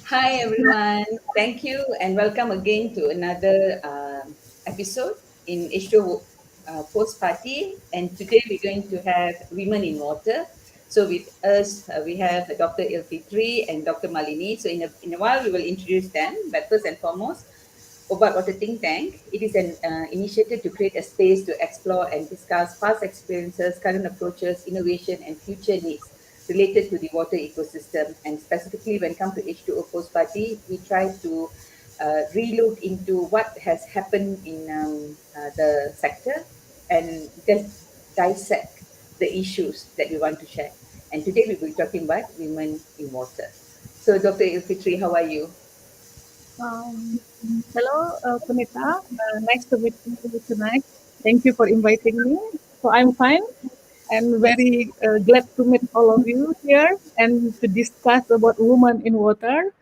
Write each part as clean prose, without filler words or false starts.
Hi, everyone. Thank you and welcome again to another episode in H2O Post Party. And today we're going to have Women in Water. So, with us, we have Dr. Ilfitri and Dr. Malini. So, in a while, we will introduce them. But first and foremost, about Water Think Tank, it is an initiative to create a space to explore and discuss past experiences, current approaches, innovation, and future needs related to the water ecosystem. And specifically, when it comes to H2O Post Party, we try to relook into what has happened in the sector and just dissect the issues that we want to share. And today we will be talking about women in water. So, Dr. Ilfitri, how are you? Um, Hello, Punita. Nice to meet you tonight. Thank you for inviting me. So I'm fine and very glad to meet all of you here and to discuss about women in water.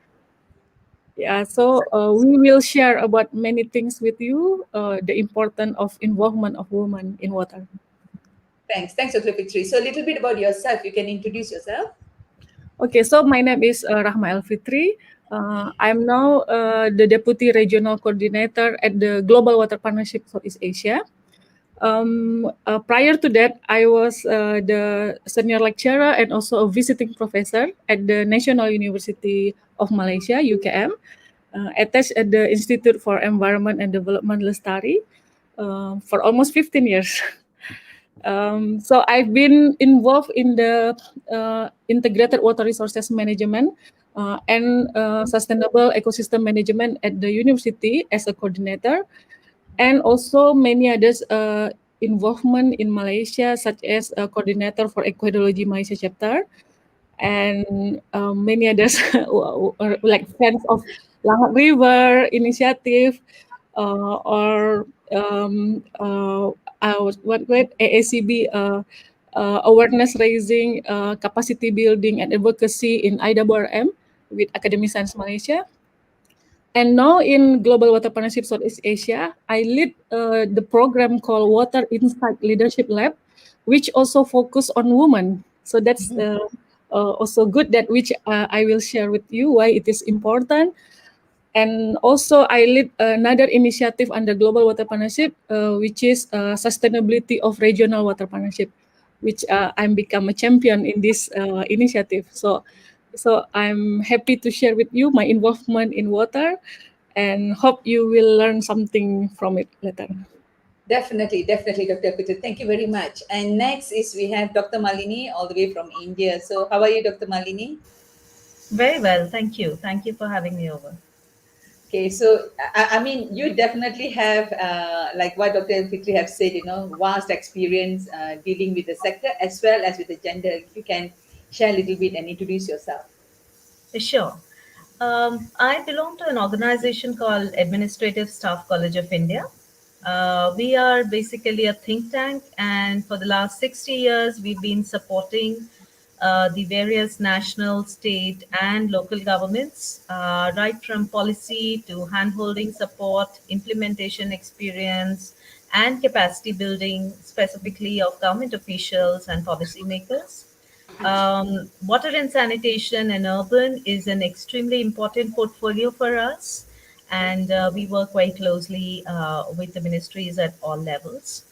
Yeah, so we will share about many things with you. The importance of involvement of women in water. Thanks. Thanks, Dr. Fitri. So a little bit about yourself. You can introduce yourself. Okay, so my name is Rahma El Fitri. I'm now the Deputy Regional Coordinator at the Global Water Partnership Southeast Asia. Prior to that, I was the senior lecturer and also a visiting professor at the National University of Malaysia (UKM), attached at the Institute for Environment and Development Lestari for almost 15 years. So I've been involved in the integrated water resources management and sustainable ecosystem management at the university as a coordinator, and also many others involvement in Malaysia, such as a coordinator for Equidology Malaysia chapter, and many others who are like fans of Langat River initiative, or what AACB awareness raising, capacity building, and advocacy in IWRM with Academy Science Malaysia. And now in Global Water Partnership Southeast Asia, I lead the program called Water Insight Leadership Lab, which also focus on women. So that's also good that which I will share with you why it is important. And also I lead another initiative under Global Water Partnership, which is sustainability of regional water partnership, which I'm become a champion in this initiative. So I'm happy to share with you my involvement in water, and hope you will learn something from it later. Definitely, definitely, Dr. Fitri. Thank you very much. And next is we have Dr. Malini all the way from India. So how are you, Dr. Malini? Very well, thank you. Thank you for having me over. Okay, so I mean, you definitely have, like what Dr. Fitri have said, vast experience dealing with the sector as well as with the gender. If you can share a little bit and introduce yourself. Sure. I belong to an organization called Administrative Staff College of India. We are basically a think tank, and for the last 60 years, we've been supporting the various national, state, and local governments, right from policy to handholding support, implementation experience, and capacity building, specifically of government officials and policymakers. Water and sanitation and urban is an extremely important portfolio for us, and we work quite closely with the ministries at all levels.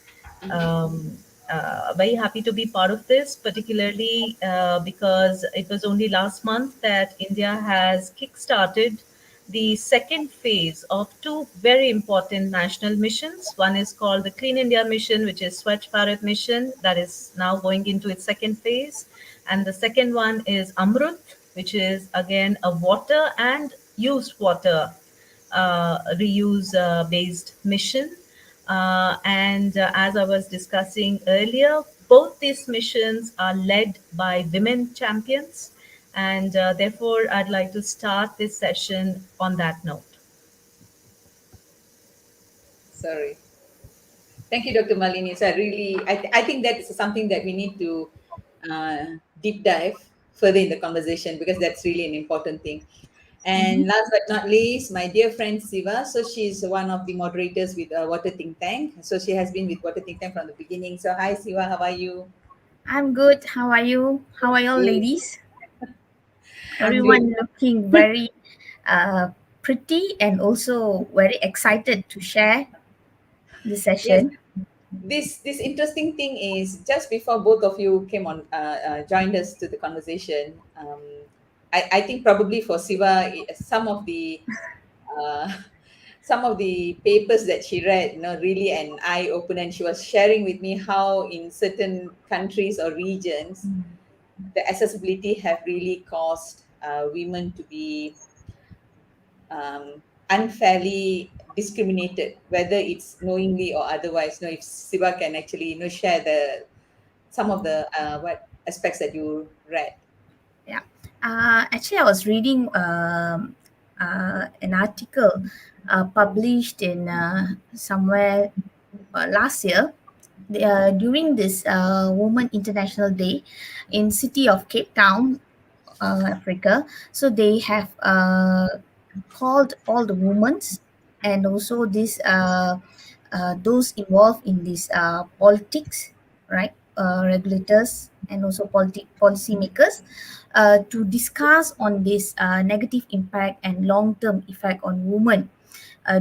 Very happy to be part of this, particularly because it was only last month that India has kick-started the second phase of two very important national missions. One is called the Clean India Mission, which is Swachh Bharat Mission, that is now going into its second phase. And the second one is Amrut, which is again a water and used water reuse based mission. And as I was discussing earlier, both these missions are led by women champions. And therefore, I'd like to start this session on that note. Sorry. Thank you, Dr. Malini. So I think that is something that we need to deep dive further in the conversation because that's really an important thing. And last but not least, my dear friend Siva. So she's one of the moderators with Water Think Tank. So she has been with Water Think Tank from the beginning. So hi, Siva. How are you? I'm good. How are you? How are you all, Good. ladies? I'm good. Everyone looking very. uh, pretty and also very excited to share this Yes, session. this interesting thing is just before both of you came on, joined us to the conversation. I think probably for Siva, some of the uh, some of the papers that she read, really an eye opener. And she was sharing with me how in certain countries or regions, the accessibility have really caused women to be unfairly discriminated, whether it's knowingly or otherwise. If Siva can actually share the some of the what aspects that you read. Yeah. Actually, I was reading an article published in somewhere last year during this Women International Day in city of Cape Town, Africa. So they have called all the women and also those involved in this politics, right? Regulators and also policymakers to discuss on this negative impact and long-term effect on women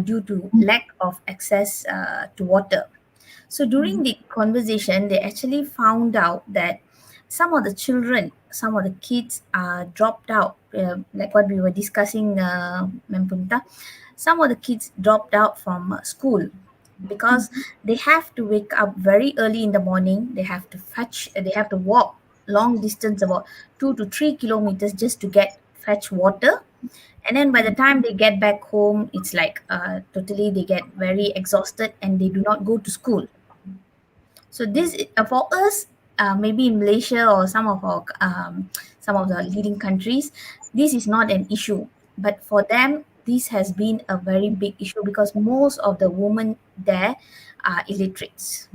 due to lack of access to water. So during the conversation, they actually found out that some of the children, some of the kids are dropped out, like what we were discussing, Ma'am Punita. Some of the kids dropped out from school because they have to wake up very early in the morning. They have to walk long distance, about 2 to 3 kilometers, just to get fetch water. And then by the time they get back home, it's like totally they get very exhausted and they do not go to school. So this for us, maybe in Malaysia or some of the leading countries, this is not an issue. But for them, this has been a very big issue because most of the women there are illiterates.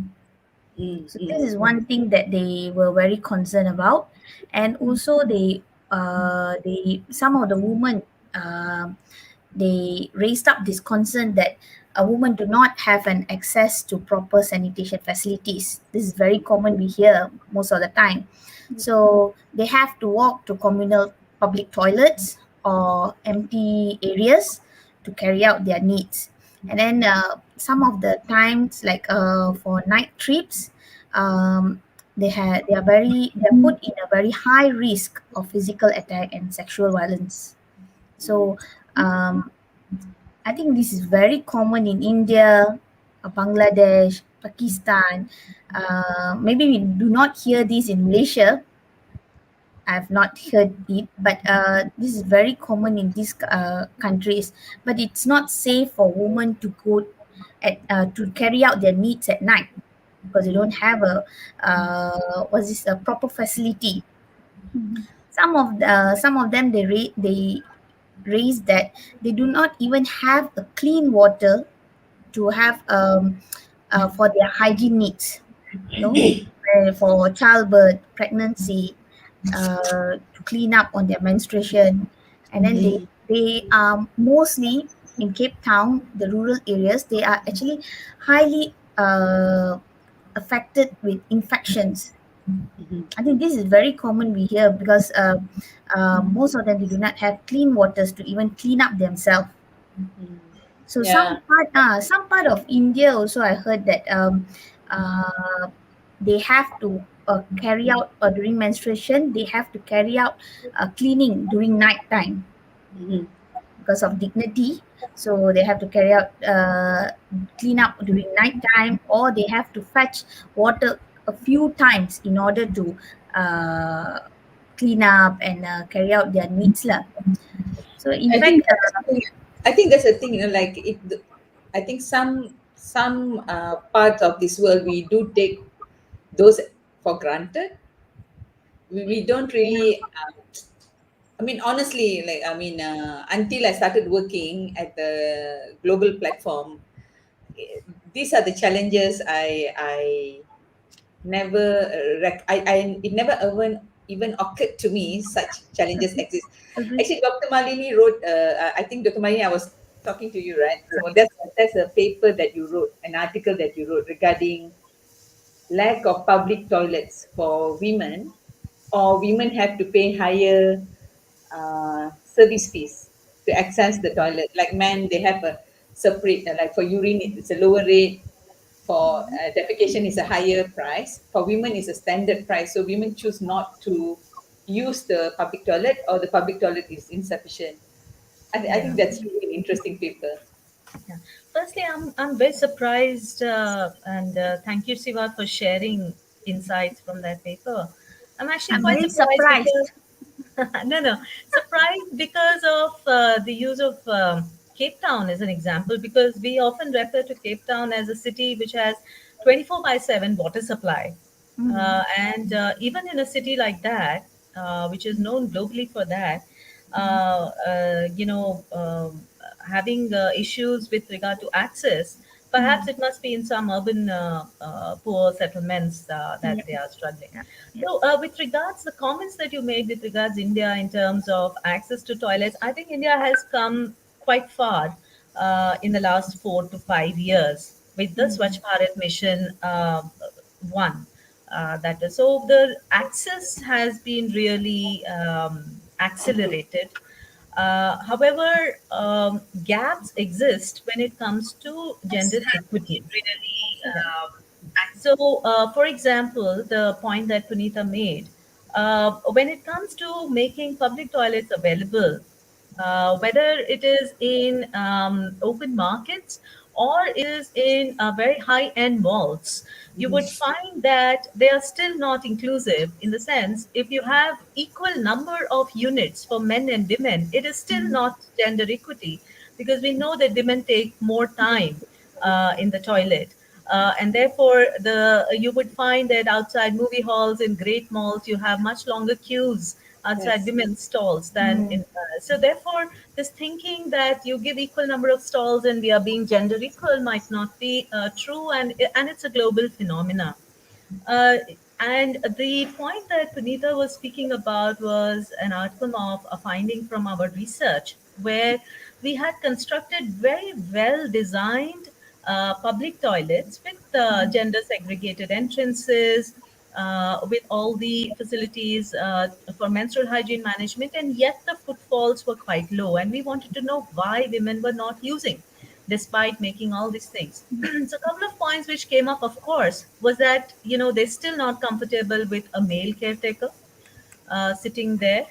Mm, So this mm, is one thing that they were very concerned about, and also they some of the women. They raised up this concern that a woman do not have an access to proper sanitation facilities. This is very common we hear most of the time. So they have to walk to communal public toilets or empty areas to carry out their needs. And then some of the times, like for night trips, they are put in a very high risk of physical attack and sexual violence. So um, I think this is very common in India, Bangladesh, Pakistan. Maybe we do not hear this in Malaysia. I've not heard it, but this is very common in these countries. But it's not safe for women to go to carry out their needs at night because they don't have a proper facility. Some of them they raise that they do not even have a clean water to have for their hygiene needs, no, for childbirth, pregnancy, to clean up on their menstruation. And then they are mostly in Cape Town, the rural areas. They are actually highly affected with infections. mhm, I think this is very common we hear because most of them they do not have clean waters to even clean up themselves. mm. So Yeah. some part of India also I heard that they have to carry out during menstruation. They have to carry out cleaning during night time Mhm, because of dignity. So they have to carry out clean up during night time, or they have to fetch water a few times in order to uh, clean up and carry out their needs lah. So in I fact, think that's the thing. I think that's the thing. Like it. I think some parts of this world we do take those for granted. We don't really. I mean, honestly, until I started working at the global platform, these are the challenges I never it never even occurred to me such challenges exist. agree. Actually, Dr. Malini wrote. I think Dr. Malini, I was talking to you, right? So that's a paper that you wrote, an article that you wrote regarding lack of public toilets for women, or women have to pay higher service fees. to access the toilet. Like men, they have a separate, like for urine, it's a lower rate. For defecation, is a higher price. For women, is a standard price. So women choose not to use the public toilet, or the public toilet is insufficient. I Yeah. think that's really an interesting paper. Yeah. Firstly, I'm very surprised, and thank you, Siva, for sharing insights from that paper. I'm actually I'm quite very surprised because surprised. no, no, surprised because of the use of Cape Town as an example, because we often refer to Cape Town as a city which has 24 by 7 water supply. And even in a city like that, which is known globally for that, having issues with regard to access, perhaps it must be in some urban poor settlements that Yeah, they are struggling. yeah, yeah. So, with regards the comments that you made with regards India in terms of access to toilets, I think India has come quite far in the last 4 to 5 years with the Swachh Bharat mission one. That is, so the access has been really accelerated. However, gaps exist when it comes to gender equity. Yeah. So, for example, the point that Punita made, when it comes to making public toilets available, whether it is in open markets or is in very high-end malls, you would find that they are still not inclusive in the sense if you have equal number of units for men and women, it is still not gender equity because we know that women take more time in the toilet. And therefore, the you would find that outside movie halls in great malls, you have much longer queues outside Yes. women's stalls than in. So therefore, this thinking that you give equal number of stalls and we are being gender equal might not be true, and it's a global phenomena. Uh, and the point that Punita was speaking about was an outcome of a finding from our research where we had constructed very well designed public toilets with gender segregated entrances, with all the facilities for menstrual hygiene management, and yet the footfalls were quite low. And we wanted to know why women were not using despite making all these things. So a couple of points which came up, of course, was that they're still not comfortable with a male caretaker sitting there.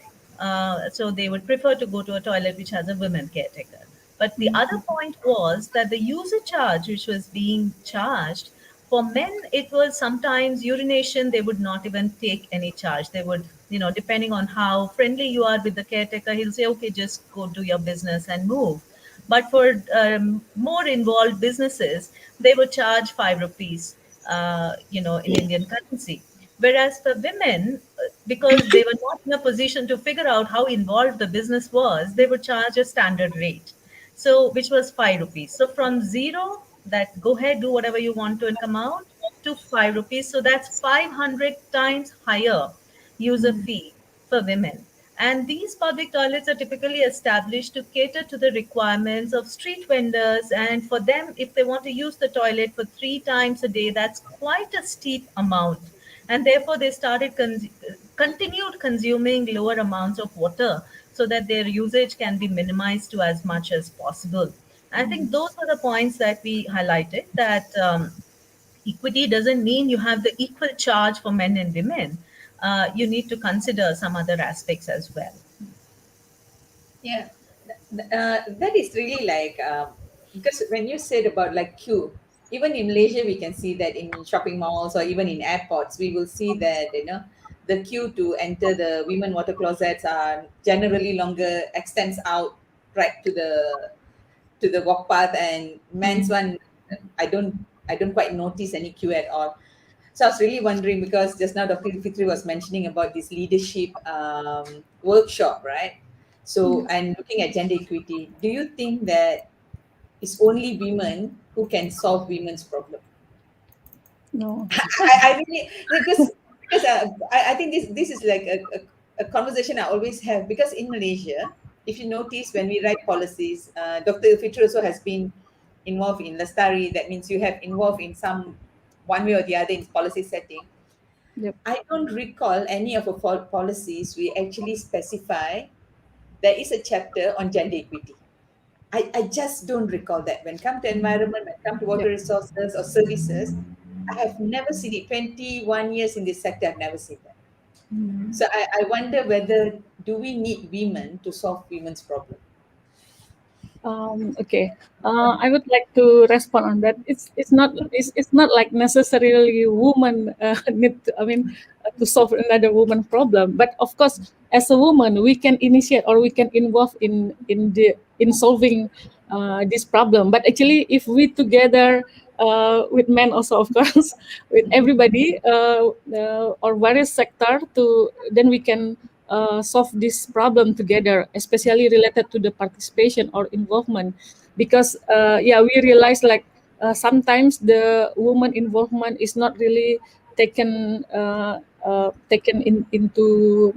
So they would prefer to go to a toilet which has a women caretaker. But the other point was that the user charge, which was being charged, for men, it was sometimes urination, they would not even take any charge. They would, depending on how friendly you are with the caretaker, he'll say, okay, just go do your business and move. But for more involved businesses, they would charge 5 rupees, in Indian currency. Whereas for women, because they were not in a position to figure out how involved the business was, they would charge a standard rate. So, which was 5 rupees. So from zero, that go ahead, do whatever you want to and come out, to 5 rupees. So that's 500 times higher user fee for women. And these public toilets are typically established to cater to the requirements of street vendors. And for them, if they want to use the toilet for 3 times a day, that's quite a steep amount. And therefore, they started continued consuming lower amounts of water so that their usage can be minimized to as much as possible. I think those were the points that we highlighted that. Equity doesn't mean you have the equal charge for men and women. You need to consider some other aspects as well. Yeah, that is really like because when you said about like queue, even in Malaysia we can see that in shopping malls or even in airports we will see that the queue to enter the women water closets are generally longer, extends out right to the walk path, and men's one I don't quite notice any queue at all. So I was really wondering because just now Dr. Fitri was mentioning about this leadership workshop, right? So, and looking at gender equity, do you think that it's only women who can solve women's problem? No. I really because I think this is like a conversation I always have because in Malaysia, if you notice when we write policies, Dr. Fitri also has been involved in Lestari. That means you have involved in some one way or the other in policy setting. Yep. I don't recall any of the policies we actually specify there is a chapter on gender equity. I just don't recall that. When come to environment, when come to water Yeah. resources or services, I have never seen it. 21 years in this sector, I've never seen that. So I wonder whether do we need women to solve women's problem? Okay. I would like to respond on that. It's not like necessarily woman need to, I mean to solve another woman problem. But of course, as a woman, we can initiate or we can involve in solving this problem. But actually, if we together with men also, of course, with everybody or various sector, to then we can solve this problem together, especially related to the participation or involvement. Because yeah, we realize like sometimes the woman involvement is not really taken into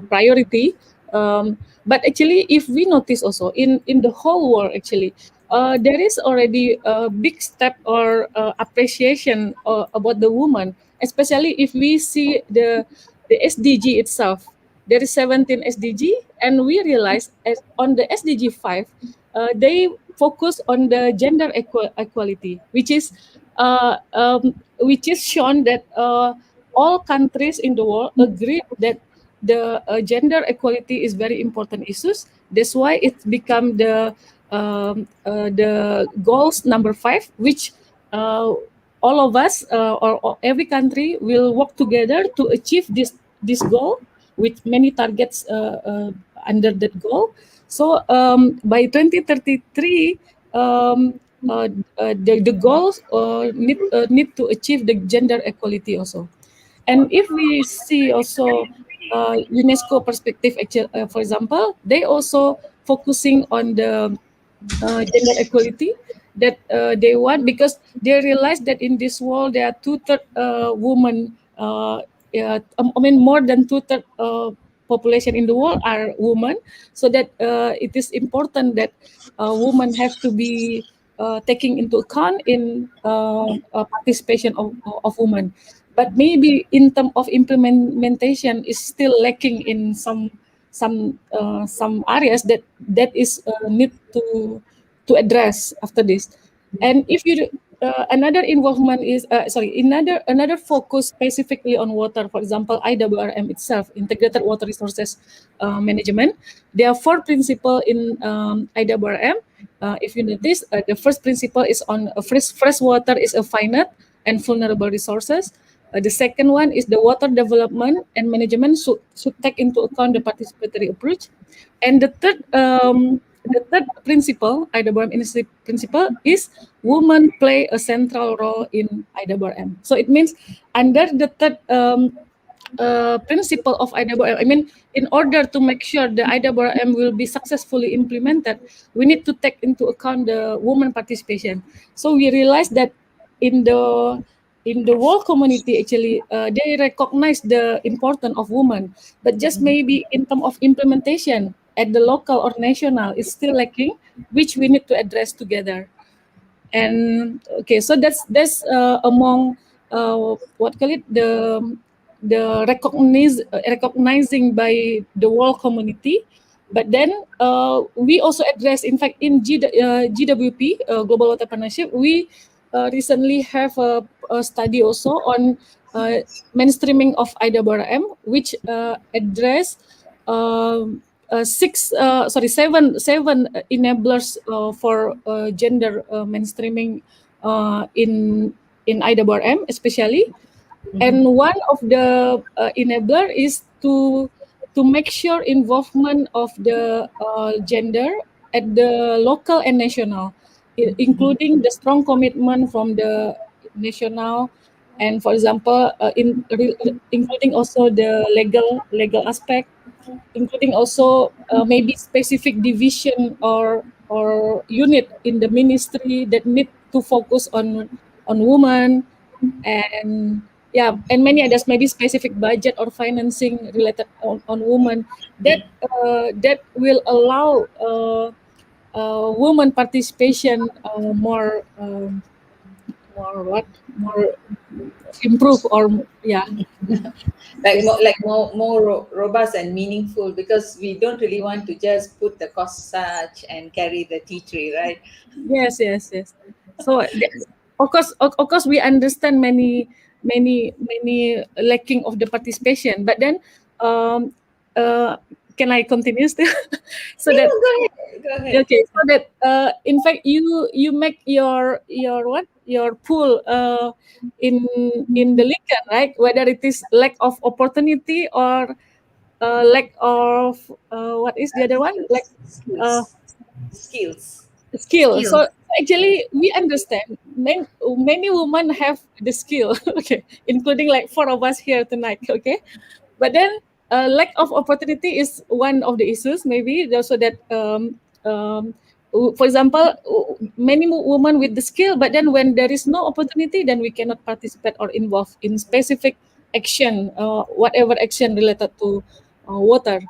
priority. But actually, if we notice also in the whole world, actually, there is already a big step or appreciation about the woman, especially if we see the SDG itself. There is 17 SDG, and we realize as on the SDG 5, they focus on the gender equality, which is shown that all countries in the world agree that the gender equality is very important issues. That's why it's become the goals number 5, which uh, all of us or every country will work together to achieve this goal with many targets under that goal. So by 2033, um, the goals need to achieve the gender equality also. And if we see also UNESCO perspective, actually, for example, they also focusing on the gender equality that they want, because they realize that in this world there are two-third women. Yeah, I mean more than two-third population in the world are women, so that it is important that women have to be taking into account in participation of women. But maybe in terms of implementation is still lacking in some areas that is need to address after this. And if you another involvement is another focus specifically on water, for example, IWRM itself, integrated water resources management. There are 4 principles in IWRM. If you notice, the first principle is on fresh water is a finite and vulnerable resources. The second one is the water development and management should take into account the participatory approach. And the third principle, IWM initiative principle, is women play a central role in IWM. So it means under the third principle of IWM, I mean, in order to make sure the IWM will be successfully implemented, we need to take into account the woman participation. So we realize that in the world community, actually, they recognize the importance of women, but just maybe in terms of implementation at the local or national is still lacking, which we need to address together. And okay, so that's among what call it, recognizing by the world community. But then we also address, in fact, in GWP, Global Water Partnership, we recently have a study also on mainstreaming of IWRM, which address seven enablers for gender mainstreaming in IWRM especially. And one of the enabler is to make sure involvement of the gender at the local and national, including the strong commitment from the national, and for example, including also the legal aspect, including also maybe specific division or unit in the ministry that need to focus on women, and yeah, and many others, maybe specific budget or financing related on women, that will allow women participation more what more improve or yeah. Yes. like more robust and meaningful, because we don't really want to just put the corsage and carry the tea tray, right? Yes, yes, yes. So of course, we understand many lacking of the participation. But then, um, uh, can I continue still? So Yeah, that go ahead, go ahead. okay, so that in fact you make your what your pool in the Lincoln, right? Whether it is lack of opportunity or lack of what is the other one, like uh, Skills, skills. skill. So skills. actually, we understand many women have the skill, okay, including like four of us here tonight, okay. But then lack of opportunity is one of the issues, maybe also that for example, many women with the skill, but then when there is no opportunity, then we cannot participate or involve in specific action, whatever action related to water.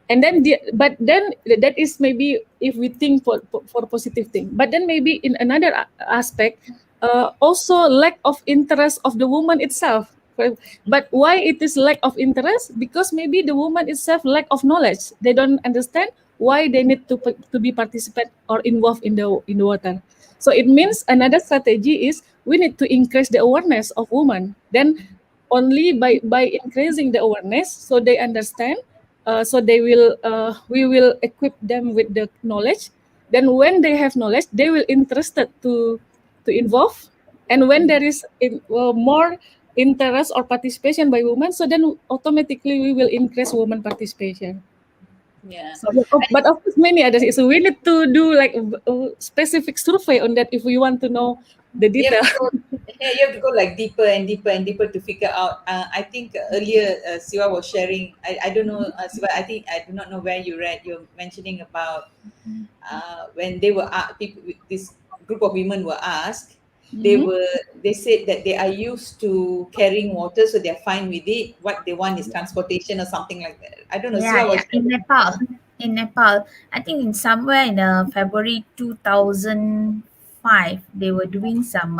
And then but then that is maybe if we think for positive thing. But then maybe in another aspect, also lack of interest of the woman itself. But why it is lack of interest? Because maybe the woman itself lack of knowledge. They don't understand why they need to be participate or involved in the water. So it means another strategy is we need to increase the awareness of women. Then only by increasing the awareness, so they understand, so they will we will equip them with the knowledge. Then when they have knowledge, they will interested to involve. And when there is more interest or participation by women, so then automatically we will increase women participation. Yeah. So but of course many others, so we need to do like a specific survey on that if we want to know the You have detail. to go, yeah, you have to go like deeper and deeper and deeper to figure out. I think earlier Siwa was sharing. I don't know, Siwa. I think I do not know where you read. You're mentioning about when they were people, this group of women were asked. Mhm. They said that they are used to carrying water, so they're fine with it. What they want is transportation or something like that. I don't know. Yeah, Siwa was yeah. In sharing. Nepal, in Nepal, I think in somewhere in February 2005, they were doing some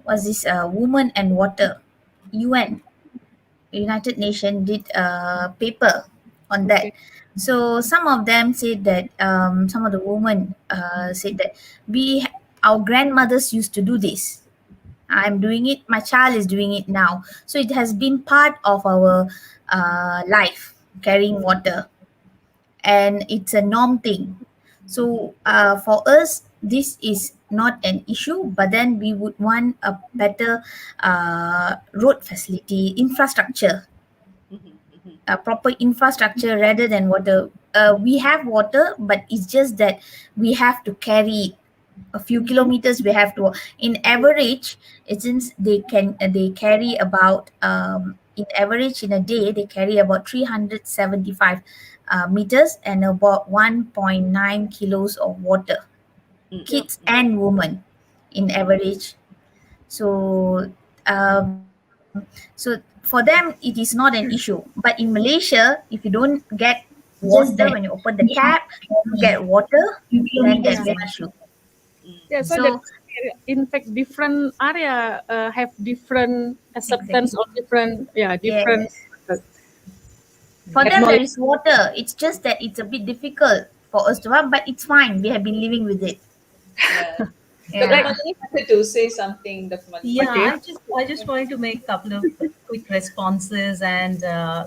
was this woman and water. UN, United Nation did a paper on that. Okay. So some of them said that some of the women said that our grandmothers used to do this. I'm doing it. My child is doing it now. So it has been part of our life carrying water, and it's a norm thing. So for us, this is not an issue. But then we would want a better road facility infrastructure, Mhm, mhm, a proper infrastructure rather than water. We have water, but it's just that we have to carry it a few kilometers. We have to, in average, it since they carry about in average in a day they carry about 375 meters and about 1.9 kilos of water, mm, kids mm. and women in average. So so for them it is not an issue, but in Malaysia, if you don't get water when you open the tap, you don't get water, then there's an Yeah. issue. Yeah, so So that in fact different area have different acceptance exactly, or different, yeah, different yes, for them there acknowledge. is water, it's just that it's a bit difficult for us to have, but it's fine, we have been living with it. Yeah. Dr. Like Yeah. Malini wanted to say something, Dr. Malini. Yeah, okay, I just wanted to make a couple of quick responses and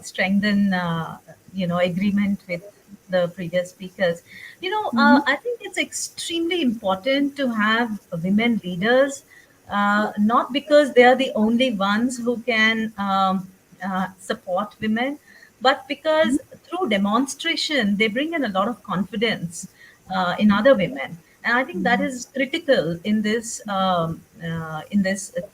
strengthen agreement with the previous speakers. mhm, I think it's extremely important to have women leaders, not because they are the only ones who can support women, but because through demonstration they bring in a lot of confidence in other women, and I think that is critical in this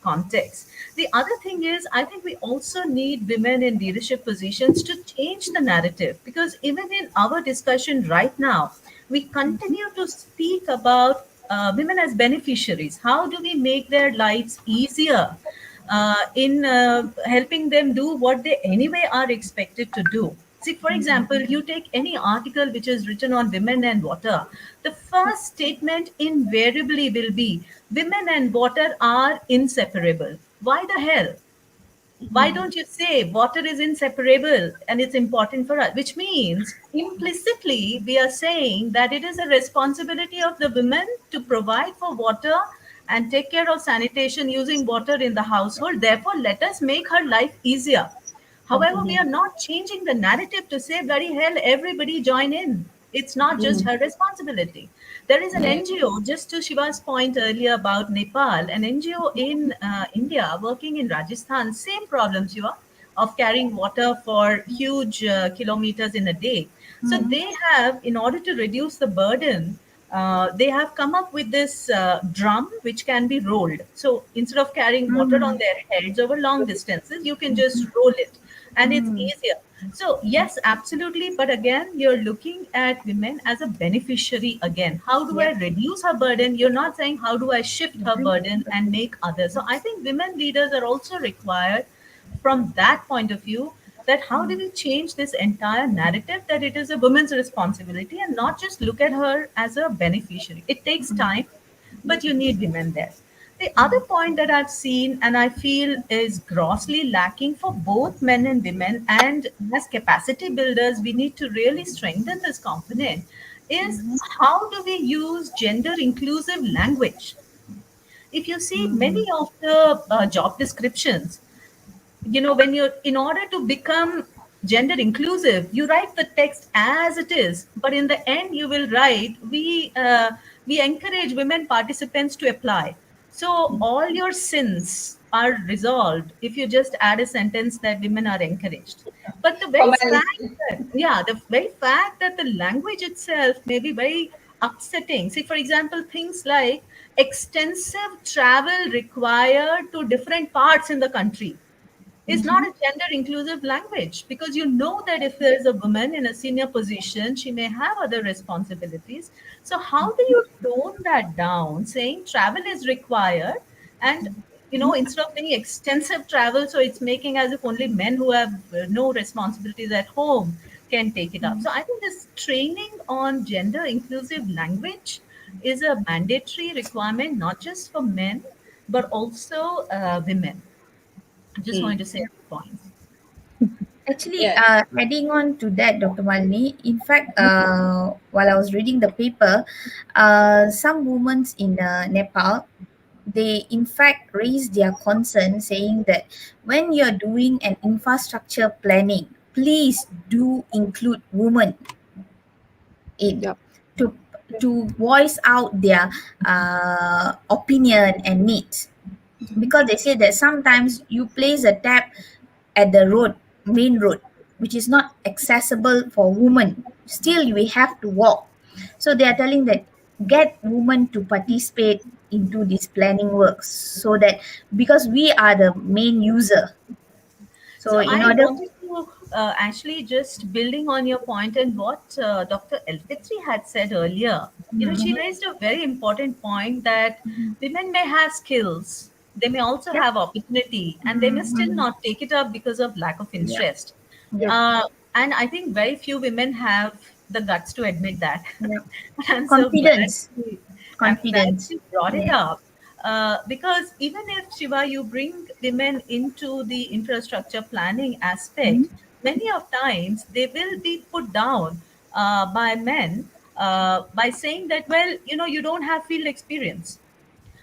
context. The other thing is, I think we also need women in leadership positions to change the narrative, because even in our discussion right now, we continue to speak about women as beneficiaries. How do we make their lives easier in helping them do what they anyway are expected to do? See, for example, you take any article which is written on women and water, the first statement invariably will be women and water are inseparable. Why the hell? Why don't you say water is inseparable and it's important for us? Which means implicitly we are saying that it is a responsibility of the women to provide for water and take care of sanitation using water in the household. Therefore, let us make her life easier. However, we are not changing the narrative to say, bloody hell, everybody join in. It's not just her responsibility. There is an Yeah. NGO, just to Shiva's point earlier about Nepal, an NGO in India working in Rajasthan, same problem, Shiva, of carrying water for huge kilometers in a day. So they have, in order to reduce the burden, they have come up with this drum which can be rolled. So instead of carrying water on their heads over long distances, you can just roll it and it's easier. So, yes, absolutely. But again, you're looking at women as a beneficiary again. How do I Yep. reduce her burden? You're not saying how do I shift her Agree. burden and make others. So, I think women leaders are also required from that point of view, that how do we change this entire narrative that it is a woman's responsibility and not just look at her as a beneficiary. It takes time, but you need women there. The other point that I've seen and I feel is grossly lacking for both men and women, and as capacity builders, we need to really strengthen this component, is how do we use gender inclusive language? If you see many of the job descriptions, when you're, in order to become gender inclusive, you write the text as it is, but in the end you will write, we encourage women participants to apply. So all your sins are resolved if you just add a sentence that women are encouraged. But the very fact Formality. that, yeah, the very fact that the language itself may be very upsetting. See, for example, things like extensive travel required to different parts in the country is not a gender inclusive language, because you know that if there is a woman in a senior position, she may have other responsibilities. So how do you tone that down, saying travel is required, and instead of saying extensive travel, so it's making as if only men who have no responsibilities at home can take it up. So I think this training on gender inclusive language is a mandatory requirement, not just for men but also women. I just wanted Mm. to say these points. Actually, Yeah. adding on to that, Dr. Malini, in fact, while I was reading the paper, some women in Nepal, they in fact raised their concern saying that when you're doing an infrastructure planning, please do include women in Yep. to voice out their opinion and needs, because they say that sometimes you place a tap at the road, main road, which is not accessible for women, still we have to walk. So they are telling that get women to participate into this planning works, so that because we are the main user, so So in I order. wanted to actually, just building on your point and what Dr. Elfitri had said earlier. She raised a very important point that women may have skills, they may also Yep. have opportunity, and they may still not take it up because of lack of Yep. interest. Yep. Uh, and I think very few women have the guts to admit that. Yep. I'm so glad. Confidence. I'm glad Confidence. you brought it Yeah. up. Because even if, Shiva, you bring women into the infrastructure planning aspect, many of times they will be put down by men by saying that, well, you don't have field experience,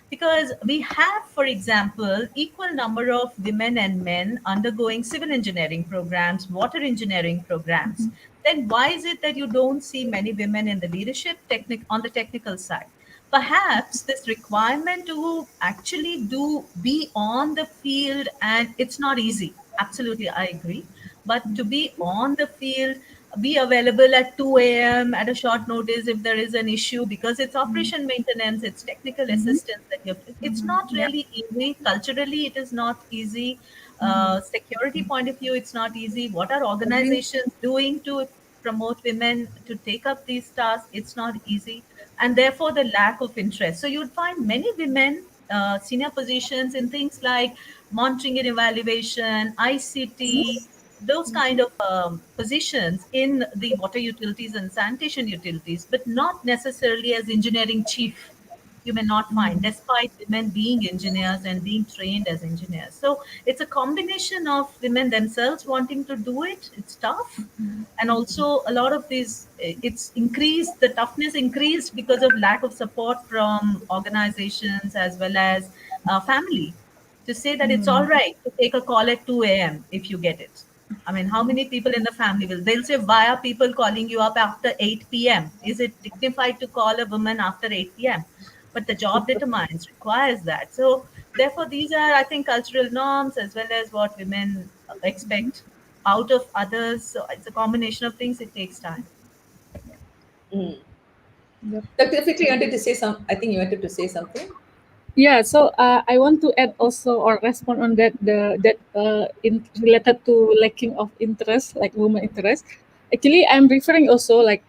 because we have, for example, equal number of women and men undergoing civil engineering programs, water engineering programs. Then why is it that you don't see many women in the leadership on the technical side? Perhaps this requirement to actually do be on the field, and it's not easy. Absolutely, I agree. But to be on the field, be available at 2 a.m. at a short notice if there is an issue, because it's operation maintenance, it's technical assistance that you have to, it's not Yep. really easy. Culturally, it is not easy. Security point of view, it's not easy. What are Agree. organizations doing to promote women to take up these tasks? It's not easy. And therefore, the lack of interest. So you'd find many women, senior positions in things like monitoring and evaluation, ICT, those kind of positions in the water utilities and sanitation utilities, but not necessarily as engineering chief. you may not find, despite women being engineers and being trained as engineers. So it's a combination of women themselves wanting to do it. It's tough, and also a lot of these, it's increased, the toughness increased because of lack of support from organizations as well as family, to say that it's all right to take a call at 2 a.m. if you get it. I mean, how many people in the family will, they'll say, why are people calling you up after 8 p.m.? Is it dignified to call a woman after 8 p.m.? But the job determines, requires that. So therefore, these are, I think, cultural norms as well as what women expect out of others. So it's a combination of things. It takes time. Mm. Yep. Dr. Fikri, you wanted to say some, I think you wanted to say something. Yeah, so I want to add also or respond on that that in related to lacking of interest, like woman interest. Actually, I'm referring also like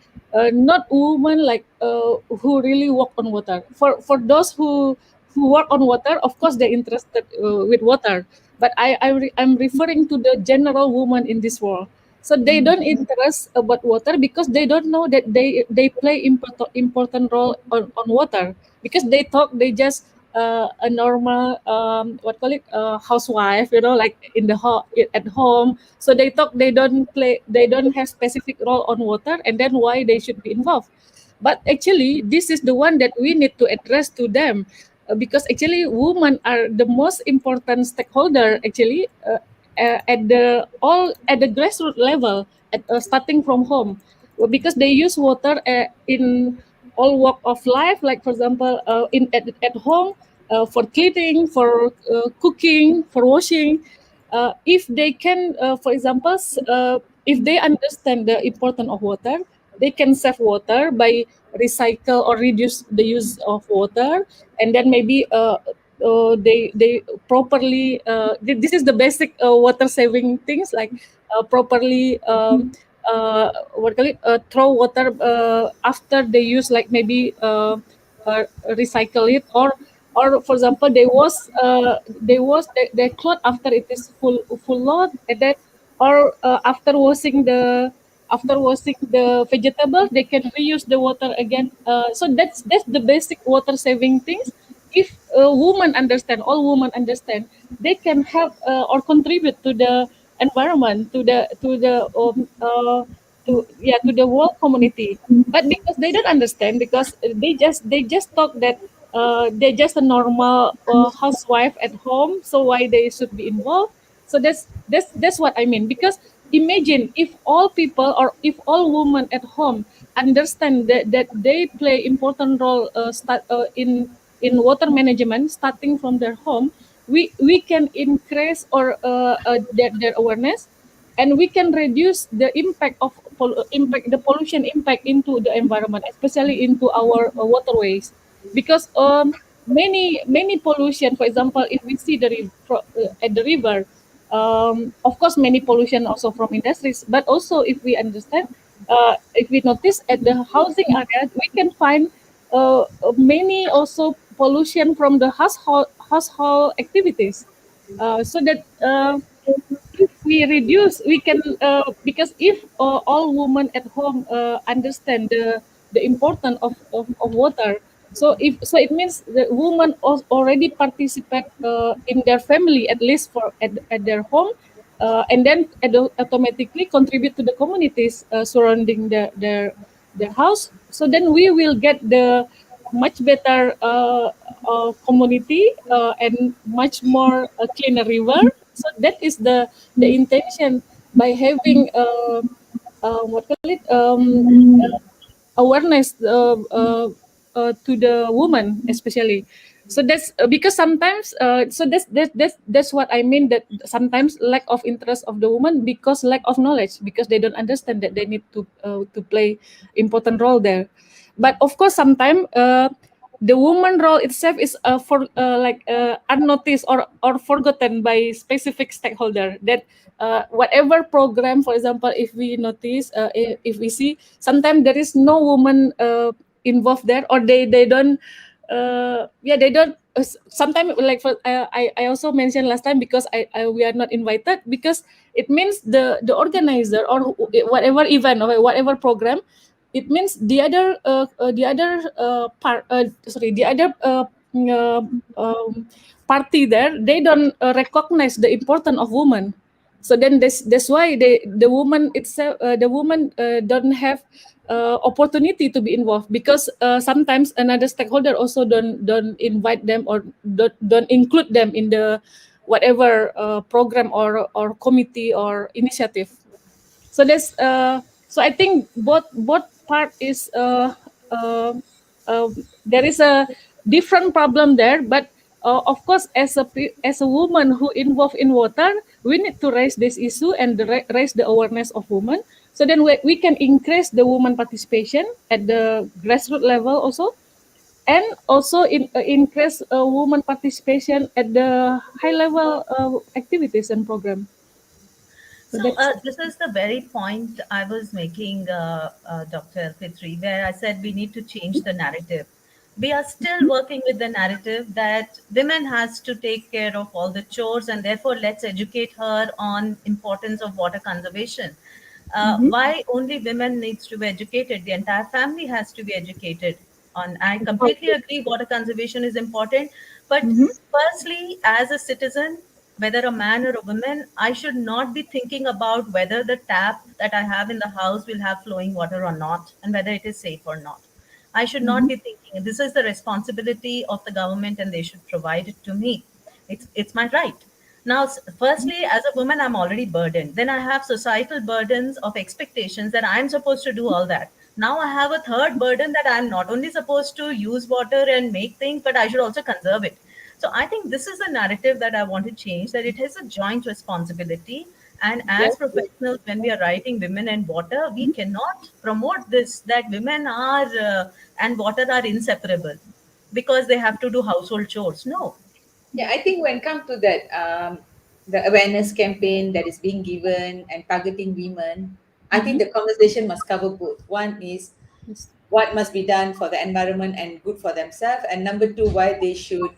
not women like who really walk on water. For those who work on water, of course they're interested with water. But I'm referring to the general woman in this world. So they don't interest about water because they don't know that they play important role on water, because they thought they just a normal what call it housewife, like in the at home. So they thought they don't have specific role on water, and then why they should be involved. But actually this is the one that we need to address to them, because actually women are the most important stakeholder actually, at the grassroots level, starting from home. Well, because they use water in all walk of life, like for example at home, for cleaning, for cooking, for washing. If they can, for example, if they understand the importance of water, they can save water by recycle or reduce the use of water. And then maybe they properly, this is the basic water saving things, like properly what call it throw water after they use, like maybe uh, recycle it, or for example they wash their clothes after it is full load, and then or after washing the vegetable, they can reuse the water again. So that's the basic water saving things. If women understand, all women understand, they can help or contribute to the environment, to the world community. But because they don't understand, because they just talk that they're just a normal housewife at home, so why they should be involved. So that's what I mean. Because imagine if all people, or if all women at home understand that they play important role, in water management, starting from their home, we can increase or their awareness, and we can reduce the impact of the pollution impact into the environment, especially into our waterways. Because many pollution, for example, if we see at the river, of course many pollution also from industries, but also if we understand, if we notice at the housing area, we can find many also pollution from the household activities. So that if we reduce, we can, because if all women at home understand the importance of water, so it means the women already participate in their family, at least at their home, and then automatically contribute to the communities surrounding their house. So then we will get the much better community, and much more cleaner river. So that is the intention by having what call it awareness to the woman especially. So that's because sometimes, so that's what I mean, that sometimes lack of interest of the woman because lack of knowledge, because they don't understand that they need to play important role there. But of course sometimes the woman role itself is unnoticed or forgotten by specific stakeholder, that whatever program, for example, if we notice, if we see sometimes there is no woman involved there, or they don't, they don't, sometimes, like for I also mentioned last time, because we are not invited, because it means the organizer, or whatever event or whatever program, it means the other uh, um, party there, they don't recognize the importance of women. So then that's why the woman itself, the woman don't have opportunity to be involved, because sometimes another stakeholder also don't invite them, or don't include them in the whatever program or committee or initiative. So that's so I think both part is there is a different problem there, but of course, as a woman who involved in water, we need to raise this issue and raise the awareness of women, so then we can increase the woman participation at the grassroots level also, and also increase woman participation at the high level activities and program. So So that's this is the very point I was making, Dr. Fitri, where I said we need to change the narrative. We are still working with the narrative that women has to take care of all the chores, and therefore let's educate her on importance of water conservation. Mhm. Why only women needs to be educated? The entire family has to be educated on. I completely agree water conservation is important, but Mhm. firstly, as a citizen, whether a man or a woman, I should not be thinking about whether the tap that I have in the house will have flowing water or not, and whether it is safe or not. I should not Mhm. be thinking this is the responsibility of the government and they should provide it to me. It's my right. Now, firstly, as a woman, I'm already burdened. Then I have societal burdens of expectations that I'm supposed to do all that. Now I have a third burden that I'm not only supposed to use water and make things, but I should also conserve it. So I think this is the narrative that I want to change, that it is a joint responsibility. And as Yes. professionals, when we are writing women and water, we cannot promote this that women are and water are inseparable because they have to do household chores. No. Yeah, I think when come to that, the awareness campaign that is being given and targeting women, I think Mhm. the conversation must cover both. One is Yes. what must be done for the environment and good for themselves, and number two, why they should,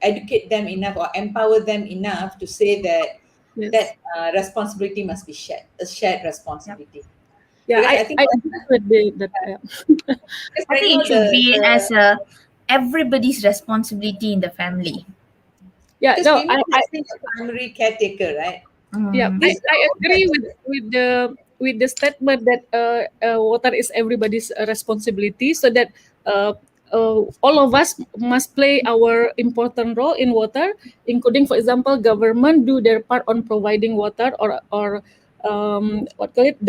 educate them enough or empower them enough to say that Yes. responsibility must be shared, a shared Yep. responsibility. Yeah, Because I think I agree with that. because I right think now it should be as a everybody's responsibility in the family. Yeah, because no, women are still the primary caretaker, right? yeah, Mm, I, This I agree with the statement that water is everybody's responsibility, so that uh, all of us must play our important role in water, including, for example, government do their part on providing water, or what call it,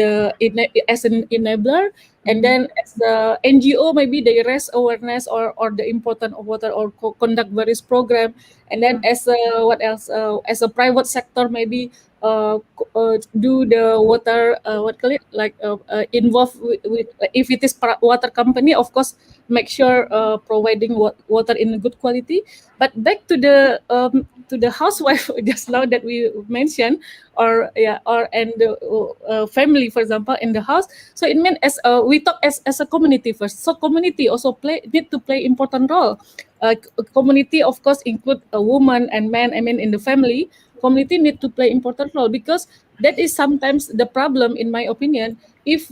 as an enabler, and mhm, then as the NGO, maybe they raise awareness or the importance of water, or conduct various program, and then as a, what else, as a private sector, maybe do the water, what call it, like involve with, if it is water company, of course, make sure providing water in good quality. But back to the housewife just now that we mentioned, or yeah, or and the family, for example, in the house. So it means, as we talk as a community first, so community also need to play important role. Community, of course, include a woman and man, I mean, in the family. Community need to play important role, because that is sometimes the problem, in my opinion. If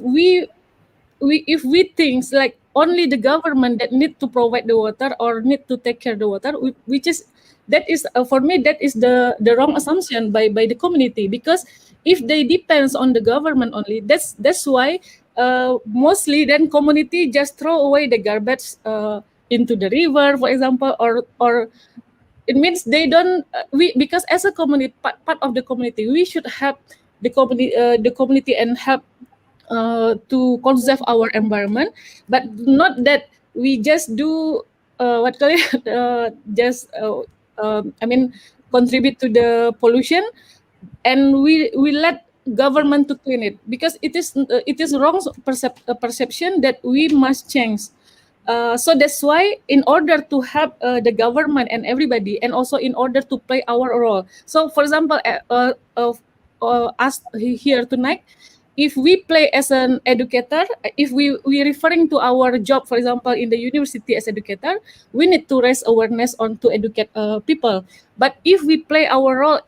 if we think like only the government that need to provide the water or need to take care of the water, which is, that is, for me, that is the wrong assumption by the community. Because if they depends on the government only, that's why mostly then community just throw away the garbage into the river, for example, or it means they don't, we, because as a community, part of the community, we should help the community and help to conserve our environment, but not that we just do what call it, just I mean, contribute to the pollution, and we let government to clean it, because it is wrong perception that we must change. So that's why, in order to help the government and everybody, and also in order to play our role, so for example, us here tonight, if we play as an educator, if we referring to our job, for example, in the university as educator, we need to raise awareness on to educate people. But if we play our role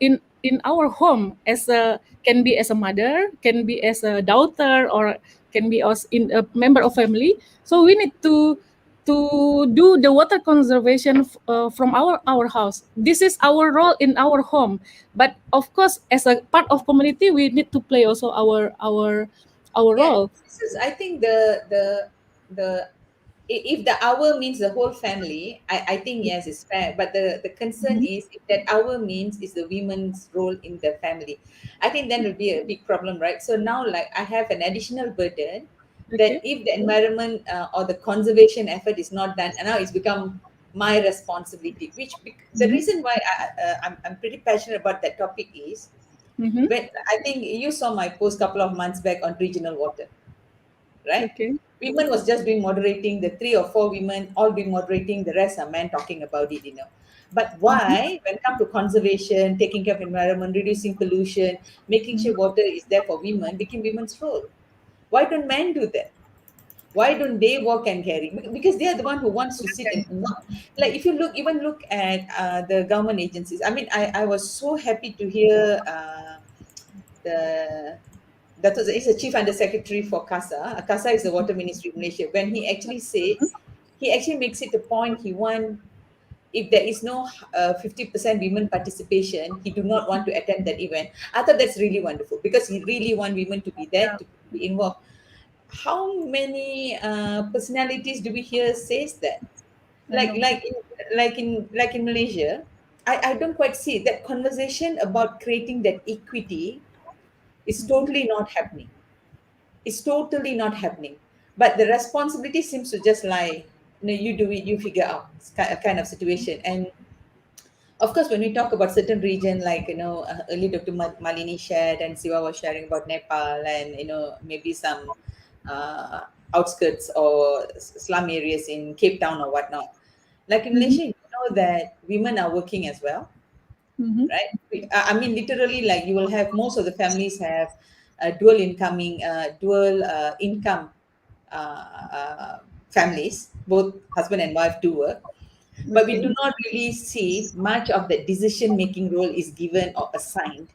in our home as a, can be as a mother, can be as a daughter, or can be as in a member of family. So we need to do the water conservation from our house. This is our role in our home. But of course, as a part of community, we need to play also our Yeah, role. this is, I think, the if the hour means the whole family, I think yes, it's fair. But the concern Mhm. is if that hour means is the women's role in the family, I think then will be a big problem, right? So now, like, I have an additional burden that Okay. if the environment or the conservation effort is not done, and now it's become my responsibility. The Mhm. reason why I'm pretty passionate about that topic is Mhm. when I think you saw my post couple of months back on regional water, right? Okay. Women was just doing moderating, the three or four women all doing moderating, the rest are men talking about it. But Mhm. why, when it comes to conservation, taking care of environment, reducing pollution, making Mhm. sure water is there for women, became women's role? Why don't men do that? Why don't they walk and carry? Because they are the one who wants to sit and not, like, if you look at the government agencies. I mean, I was so happy to hear the that was is a chief under secretary for CASA. CASA is the water ministry of Malaysia. When he actually said, he actually makes it a point. He want, if there is no 50% women participation, he do not want to attend that event. I thought that's really wonderful because he really want women to be there, Yeah, to be involved. How many personalities do we hear says that? I Like know. like in, like in Malaysia, I don't quite see that conversation about creating that equity is totally not happening. It's totally not happening. But the responsibility seems to just lie. You do it, you figure out. It's a kind of situation. And of course, when we talk about certain region, like, early Dr. Malini shared and Siva was sharing about Nepal and, maybe some outskirts or slum areas in Cape Town or whatnot. Like in Mhm. Malaysia, you know that women are working as well, Mhm. right? I mean, literally, like, you will have most of the families have dual income families. Both husband and wife do work, but we Okay. do not really see much of the decision making role is given or assigned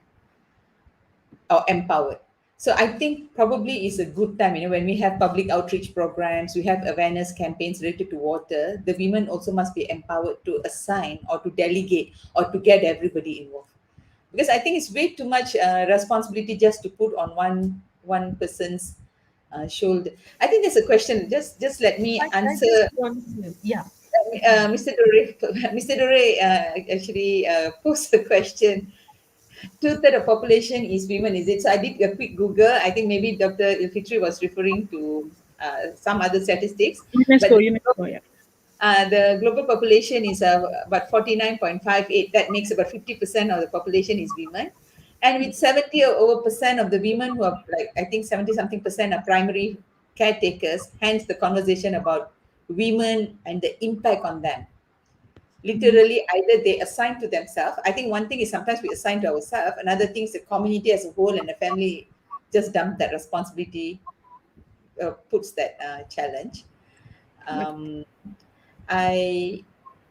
or empowered. So I think probably is a good time, when we have public outreach programs, we have awareness campaigns related to water, the women also must be empowered to assign or to delegate or to get everybody involved. Because I think it's way too much responsibility just to put on one person's shoulder. I think there's a question. Just let me I just answer. want to, yeah, go ahead. Mr. Dore, Mr. Dore actually posed a question. Two-thirds of population is women, is it? So I did a quick Google. I think maybe Dr. Ilfitri was referring to some other statistics, but UNESCO, yeah. the global population is about 49.58. That makes about 50% of the population is women. And with 70 or over percent of the women who are, like, I think 70 something percent are primary caretakers, hence the conversation about women and the impact on them. Mhm. Literally, either they assign to themselves. I think one thing is sometimes we assign to ourselves. Another thing is the community as a whole and the family just dump that responsibility, puts that challenge. But Um, I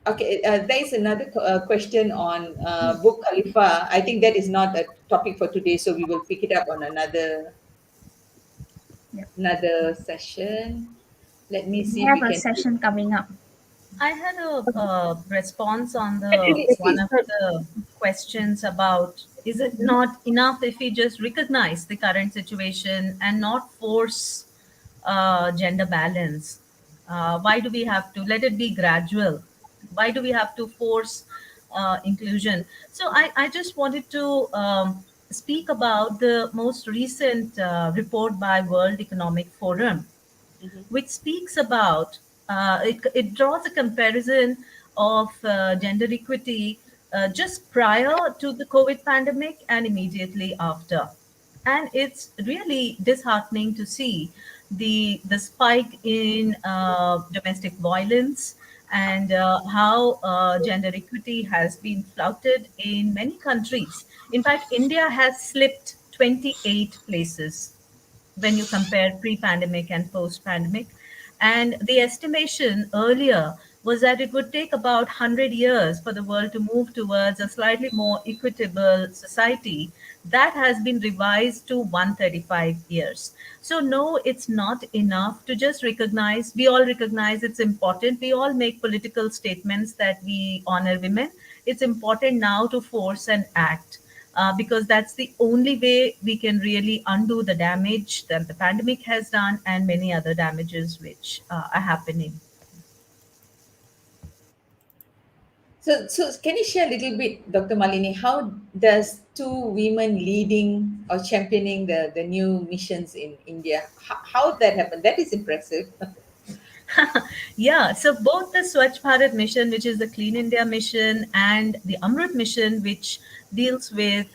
Okay. There is another question on book Khalifa. I think that is not a topic for today, so we will pick it up on Yeah. another session. Let me We see if have we a can. session coming up. I had a response on the actually, one Please. of the questions about, is it not enough if we just recognize the current situation and not force gender balance? Why do we have to let it be gradual? Why do we have to force inclusion? So I just wanted to speak about the most recent report by World Economic Forum, Mhm. which speaks about, it draws a comparison of gender equity just prior to the COVID pandemic and immediately after. And it's really disheartening to see the spike in domestic violence and how gender equity has been flouted in many countries. In fact, India has slipped 28 places when you compare pre pandemic and post pandemic. And the estimation earlier was that it would take about 100 years for the world to move towards a slightly more equitable society. That has been revised to 135 years. So, no, it's not enough to just recognize. We all recognize it's important. We all make political statements that we honor women. It's important now to force and act. Because that's the only way we can really undo the damage that the pandemic has done and many other damages which are happening. So can you share a little bit, Dr. Malini, how does two women leading or championing the new missions in India, how that happened? That is impressive. Yeah, so both the Swachh Bharat mission, which is the Clean India mission, and the Amrit mission, which deals with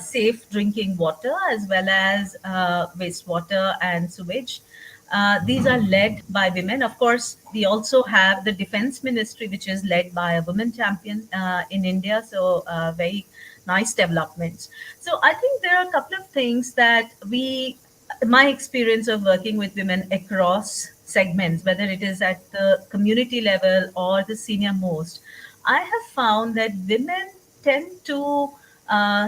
safe drinking water as well as wastewater and sewage. These are led by women. Of course, we also have the Defense Ministry, which is led by a woman champion in India. So, very nice developments. So, I think there are a couple of things that my experience of working with women across segments, whether it is at the community level or the senior most, I have found that women tend to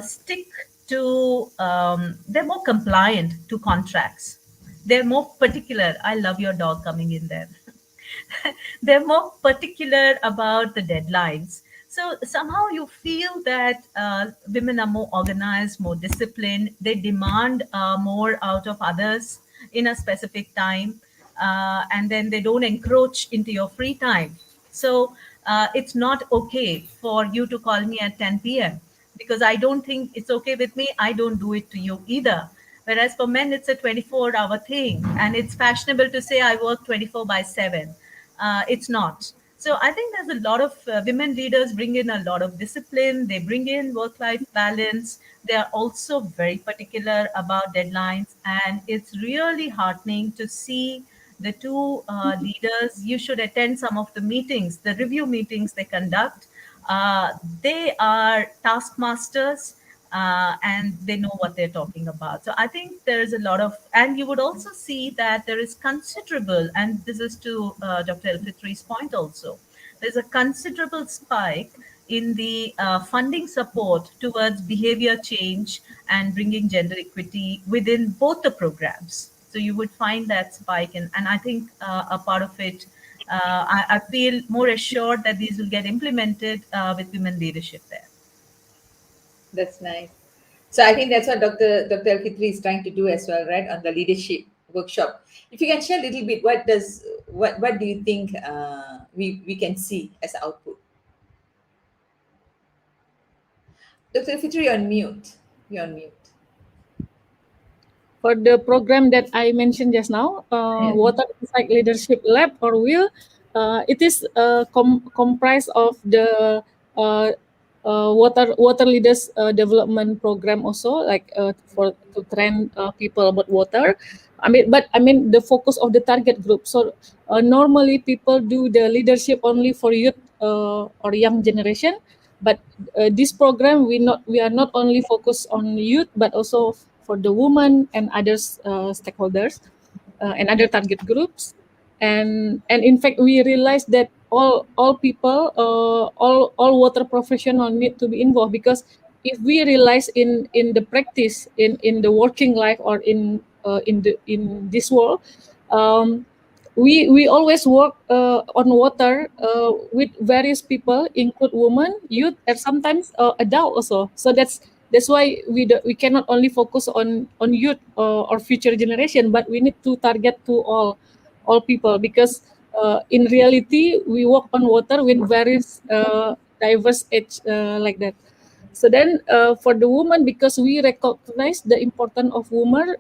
stick to, they're more compliant to contracts. They're more particular. I love your dog coming in there. They're more particular about the deadlines. So somehow you feel that women are more organized, more disciplined. They demand more out of others in a specific time, and then they don't encroach into your free time. So it's not okay for you to call me at 10 p.m. because I don't think it's okay with me. I don't do it to you either. Whereas for men, it's a 24-hour thing, and it's fashionable to say I work 24 by 7. It's not. So I think there's a lot of women leaders bring in a lot of discipline. They bring in work-life balance. They are also very particular about deadlines, and it's really heartening to see the two leaders. You should attend some of the meetings, the review meetings they conduct. They are taskmasters, and they know what they're talking about. So I think there is a lot of, and you would also see that there is considerable, and this is to Dr. El-Fitri's point also, there's a considerable spike in the funding support towards behavior change and bringing gender equity within both the programs. So you would find that spike, and I think a part of it, I feel more assured that these will get implemented with women leadership there. That's nice. So I think that's what Dr. Al-Fitri is trying to do as well, right? On the leadership workshop. If you can share a little bit, what do you think we can see as output? Dr. Al-Fitri, you're on mute. You're on mute. For the program that I mentioned just now, Yeah. Water Insight Leadership Lab or WIL, it is comprised of the uh, water leaders development program also, like for to train people about water. I mean the focus of the target group. So normally people do the leadership only for youth or young generation, but this program we are not only focused on youth but also for the women and others stakeholders and other target groups. And in fact we realized that all people all water professional need to be involved, because if we realize in the practice in the working life or in this world, um, we always work on water with various people, include women, youth, and sometimes adult also. So that's why we cannot only focus on youth or future generation, but we need to target to all people, because in reality we work on water with various diverse age like that. So then for the woman, because we recognize the importance of woman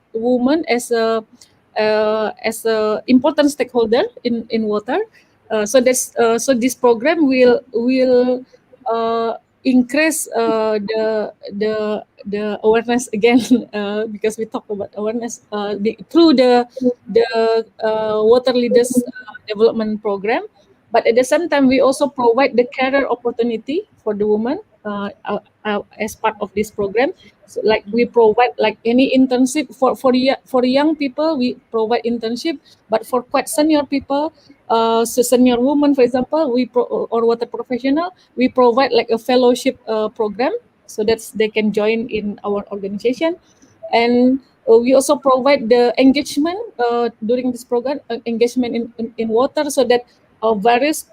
as a important stakeholder in water. So this program will increase the awareness again, because we talk about awareness through the water leaders development program. But at the same time, we also provide the career opportunity for the woman, as part of this program. So like we provide like any internship for young people, we provide internship, but for quite senior people, so senior women, for example, or water professional, we provide like a fellowship program so that they can join in our organization. And we also provide the engagement during this program, engagement in water, so that various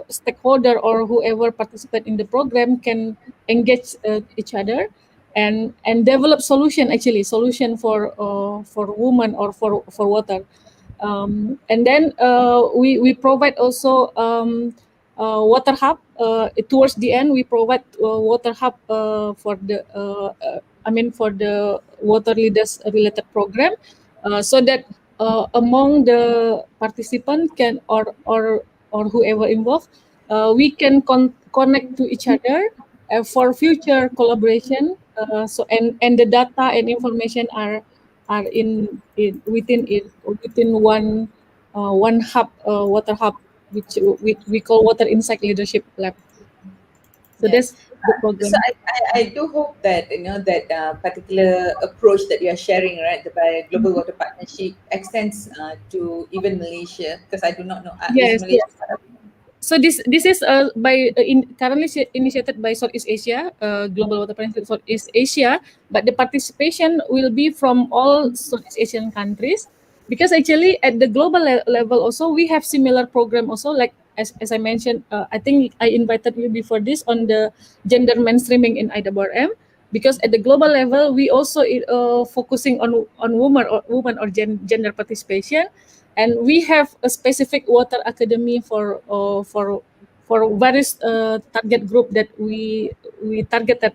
stakeholder or whoever participate in the program can engage each other and develop solution for women or for water. And then we provide also water hub. Towards the end, we provide water hub for the for the water leaders related program, so that among the participant can or whoever involved, we can connect to each other for future collaboration. So and the data and information are in within it within one hub, water hub, which we call Water Insight Leadership Lab. So Yeah. that's the So program. I do hope that that particular approach that you are sharing, right, by Global Water Partnership extends to even Malaysia, because I do not know, is Yes, Malaysia yes. part of? So this is currently initiated by Southeast Asia, Global Water Partnership Southeast Asia, but the participation will be from all Southeast Asian countries, because actually at the global level also we have similar program also, like as I mentioned, I think I invited you before this on the gender mainstreaming in IWRM, because at the global level we also focusing on women or gender participation, and we have a specific water academy for various target group that we targeted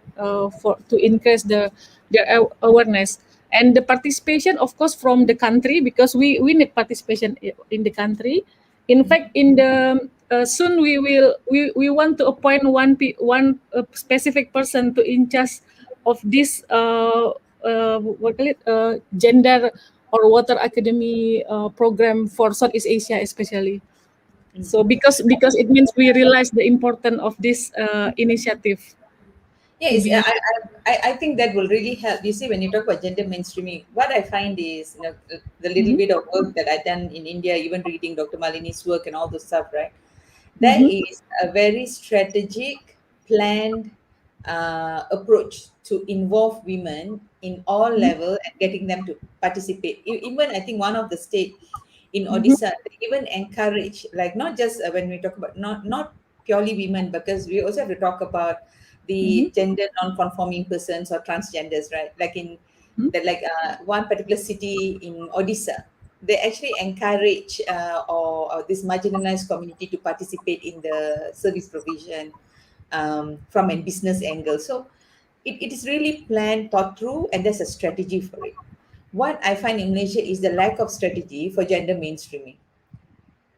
for to increase the awareness and the participation, of course, from the country, because we need participation in the country. In fact, in the soon we want to appoint one specific person to in charge of this what call it gender or water academy program for Southeast Asia especially. So because it means we realize the importance of this initiative to Yes, be. I think that will really help. You see, when you talk about gender mainstreaming, what I find is, the little Mhm, bit of work that I've done in India, even reading Dr. Malini's work and all those stuff, right? There mhm, is a very strategic, planned approach to involve women in all mhm, level and getting them to participate. Even I think one of the state in mhm, Odisha, they even encourage, like, not just when we talk about not purely women, because we also have to talk about mhm, the gender non-conforming persons or transgenders, right? Like in mhm, the like one particular city in Odisha, they actually encourage or this marginalized community to participate in the service provision from a business angle. So it is really planned, thought through, and there's a strategy for it. What I find in Malaysia is the lack of strategy for gender mainstreaming.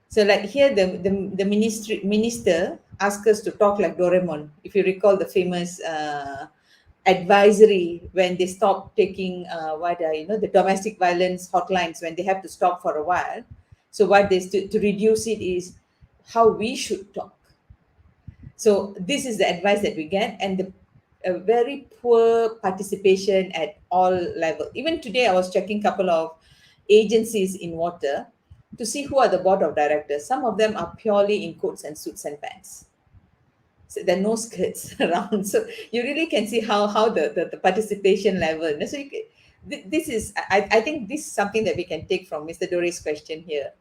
So like here, the minister asked us to talk like Doraemon. If you recall the famous advisory when they stop taking the domestic violence hotlines, when they have to stop for a while. So what they to reduce it is how we should talk. So this is the advice that we get, and the a very poor participation at all level. Even today, I was checking couple of agencies in water to see who are the board of directors. Some of them are purely in coats and suits and pants. So there are no skirts around. So you really can see how the participation level. And so this is, I think this is something that we can take from Mr. Dore's question here.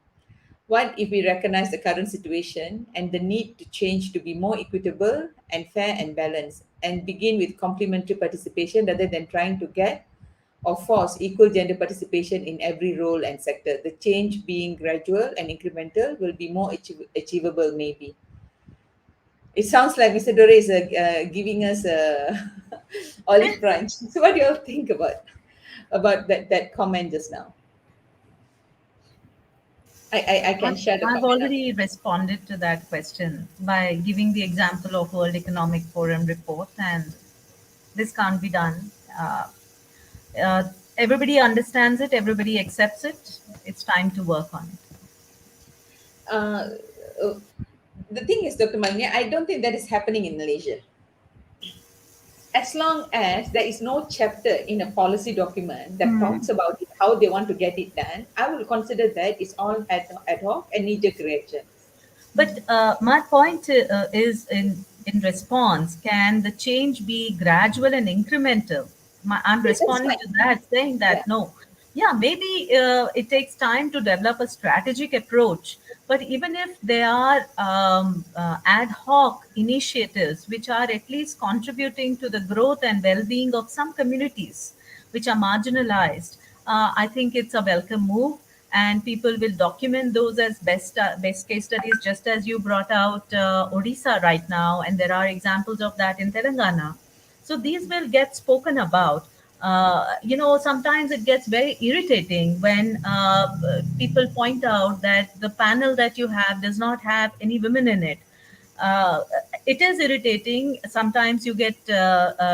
What if we recognize the current situation and the need to change to be more equitable and fair and balanced, and begin with complementary participation rather than trying to get or force equal gender participation in every role and sector? The change being gradual and incremental will be more achievable, maybe. It sounds like Mr. Dore is giving us a olive branch. So, what do you all think about that comment just now? I can share the I've comment now. already responded to that question by giving the example of World Economic Forum report, and this can't be done. Uh, Everybody understands it, everybody accepts it. It's time to work on it. Uh, uh, the thing is, Dr. Malini, I don't think that is happening in Malaysia. as long as there is no chapter in a policy document that talks Mm. about it, how they want to get it done, I will consider that it's all ad hoc and knee-jerk reactions. But my point is in response, can the change be gradual and incremental? I'm Yeah, that's responding fine. to that, saying Yeah. that no, yeah, maybe it takes time to develop a strategic approach. But even if there are ad hoc initiatives which are at least contributing to the growth and well-being of some communities which are marginalized, I think it's a welcome move, and people will document those as best case studies, just as you brought out Odisha right now, and there are examples of that in Telangana. So these will get spoken about. Sometimes it gets very irritating when people point out that the panel that you have does not have any women in it. uh, it is irritating. Sometimes you get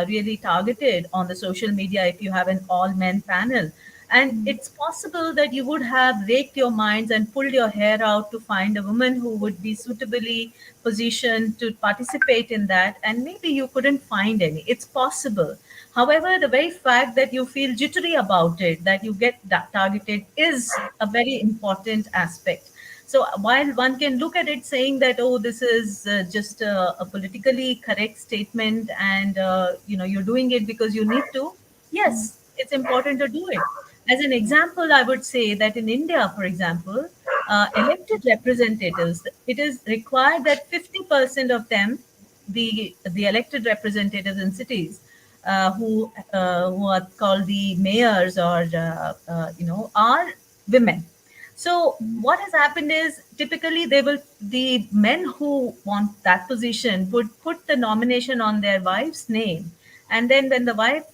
really targeted on the social media if you have an all men panel. And it's possible that you would have raked your minds and pulled your hair out to find a woman who would be suitably positioned to participate in that. And maybe you couldn't find any. It's possible. However, the very fact that you feel jittery about it, that you get targeted, is a very important aspect. So while one can look at it saying that, oh, this is just a politically correct statement, and you're doing it because you need to. Yes, it's important to do it. As an example, I would say that in India, for example, elected representatives, it is required that 50% of them, the elected representatives in cities, who are called the mayors, or are women. So what has happened is, typically the men who want that position would put the nomination on their wife's name, and then when the wife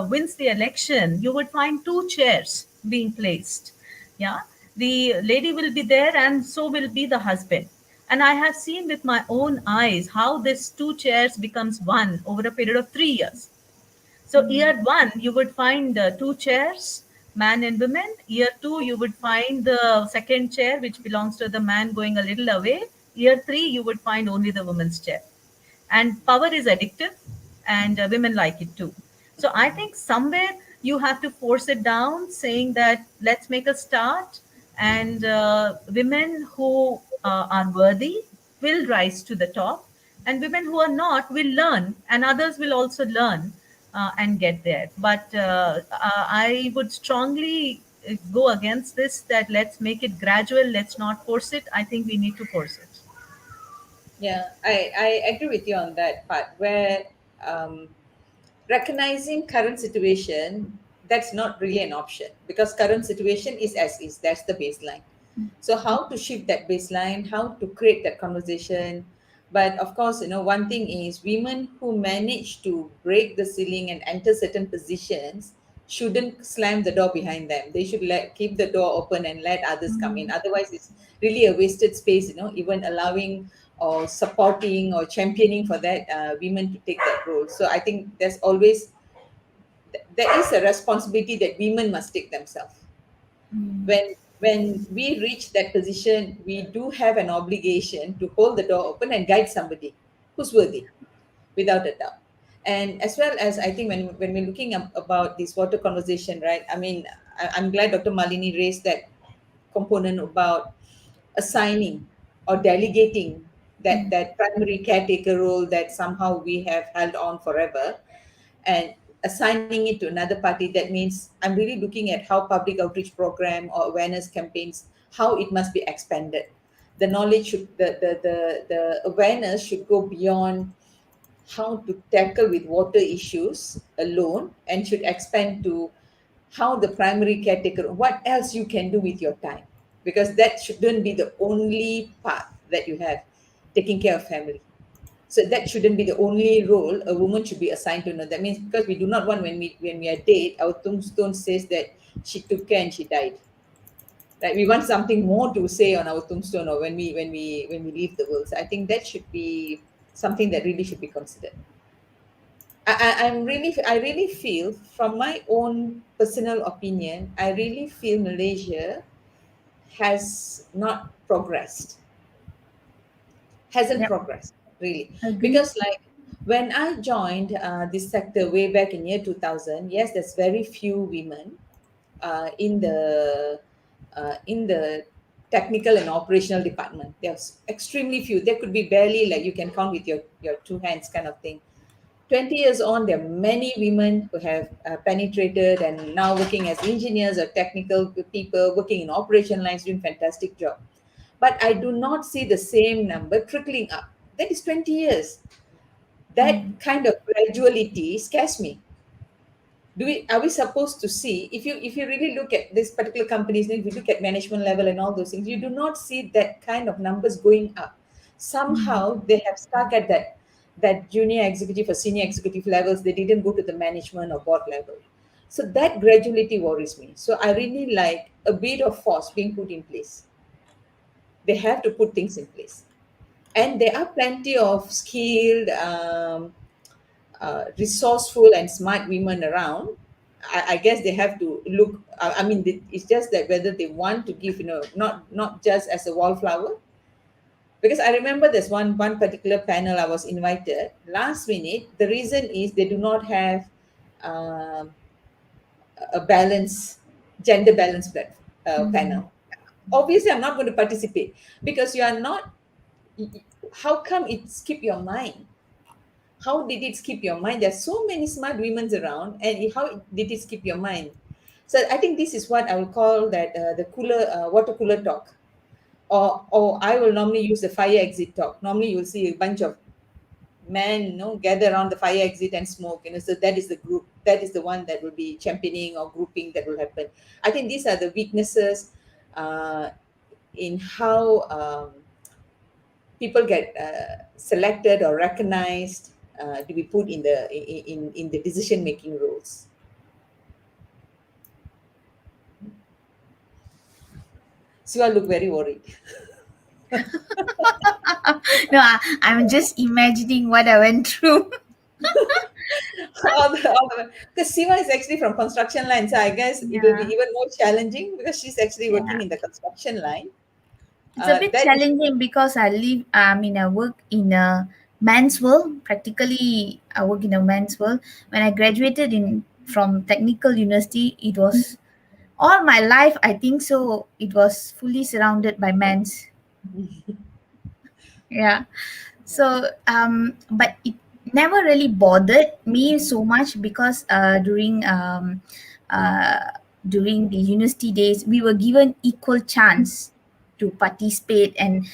wins the election, you would find two chairs being placed. Yeah, the lady will be there, and so will be the husband. And I have seen with my own eyes how this two chairs becomes one over a period of 3 years. So year one, you would find two chairs, man and women. Year two, you would find the second chair, which belongs to the man, going a little away. Year three, you would find only the woman's chair. And power is addictive, and women like it too. So I think somewhere you have to force it down, saying that let's make a start, and women who are worthy will rise to the top, and women who are not will learn, and others will also learn and get there. But I would strongly go against this, that let's make it gradual, let's not force it. I think we need to force it. Yeah, I agree with you on that part where um, recognizing current situation, that's not really an option because current situation is as is. That's the baseline. So how to shift that baseline, how to create that conversation. But of course, one thing is women who manage to break the ceiling and enter certain positions shouldn't slam the door behind them. They should keep the door open and let others come in. Otherwise, it's really a wasted space, even allowing or supporting or championing for that women to take that role. So I think there's always there is a responsibility that women must take themselves. When we reach that position, we do have an obligation to hold the door open and guide somebody who's worthy, without a doubt. And as well as I think when we're looking about this water conversation, right? I mean, I'm glad Dr. Malini raised that component about assigning or delegating that primary caretaker role that somehow we have held on forever, and assigning it to another party. That means I'm really looking at how public outreach program or awareness campaigns, how it must be expanded. The knowledge should the awareness should go beyond how to tackle with water issues alone, and should expand to how the primary caretaker, what else you can do with your time, because that shouldn't be the only path that you have, taking care of family. So that shouldn't be the only role a woman should be assigned to know. That means because we do not want, when we are dead, our tombstone says that she took care and she died. Right? We want something more to say on our tombstone, or when we leave the world. So I think that should be something that really should be considered. I really feel, from my own personal opinion, I really feel Malaysia has not progressed, hasn't Yep. progressed really, Agree. because like When I joined this sector way back in year 2000, yes, there's very few women in the technical and operational department. There's extremely few. There could be barely, like, you can count with your two hands, kind of thing. 20 years on, there are many women who have penetrated and now working as engineers or technical people, working in operation lines, doing fantastic job. But I do not see the same number trickling up. That is 20 years. That kind of graduality scares me. Are we supposed to see, if you really look at this particular companies, if you look at management level and all those things, you do not see that kind of numbers going up. Somehow they have stuck at that junior executive or senior executive levels. They didn't go to the management or board level. So that graduality worries me. So I really like a bit of force being put in place. They have to put things in place, and there are plenty of skilled, resourceful and smart women around. I guess they have to look. I mean, it's just that whether they want to give, not just as a wallflower. Because I remember there's one particular panel I was invited last minute. The reason is they do not have um, a balance, gender balance Mm. panel. Obviously, I'm not going to participate because you are not. How come it skip your mind? How did it skip your mind? There's so many smart women around, and how did it skip your mind? So I think this is what I will call that the cooler water cooler talk, or I will normally use the fire exit talk. Normally, you will see a bunch of men, gather around the fire exit and smoke. So that is the group. That is the one that will be championing or grouping that will happen. I think these are the weaknesses uh, in how people get selected or recognized to be put in the decision making roles. So I look very worried. No, I'm just imagining what I went through. Because Siva is actually from construction line, so I guess it will be Yeah, even more challenging because she's actually working yeah. in the construction line. It's a bit That is, challenging because I work in a man's world. Practically, I work in a man's world. When I graduated in from technical university, it was all my life. I think so. It was fully surrounded by men's. Yeah. So, but it never really bothered me so much because during the university days, we were given equal chance to participate and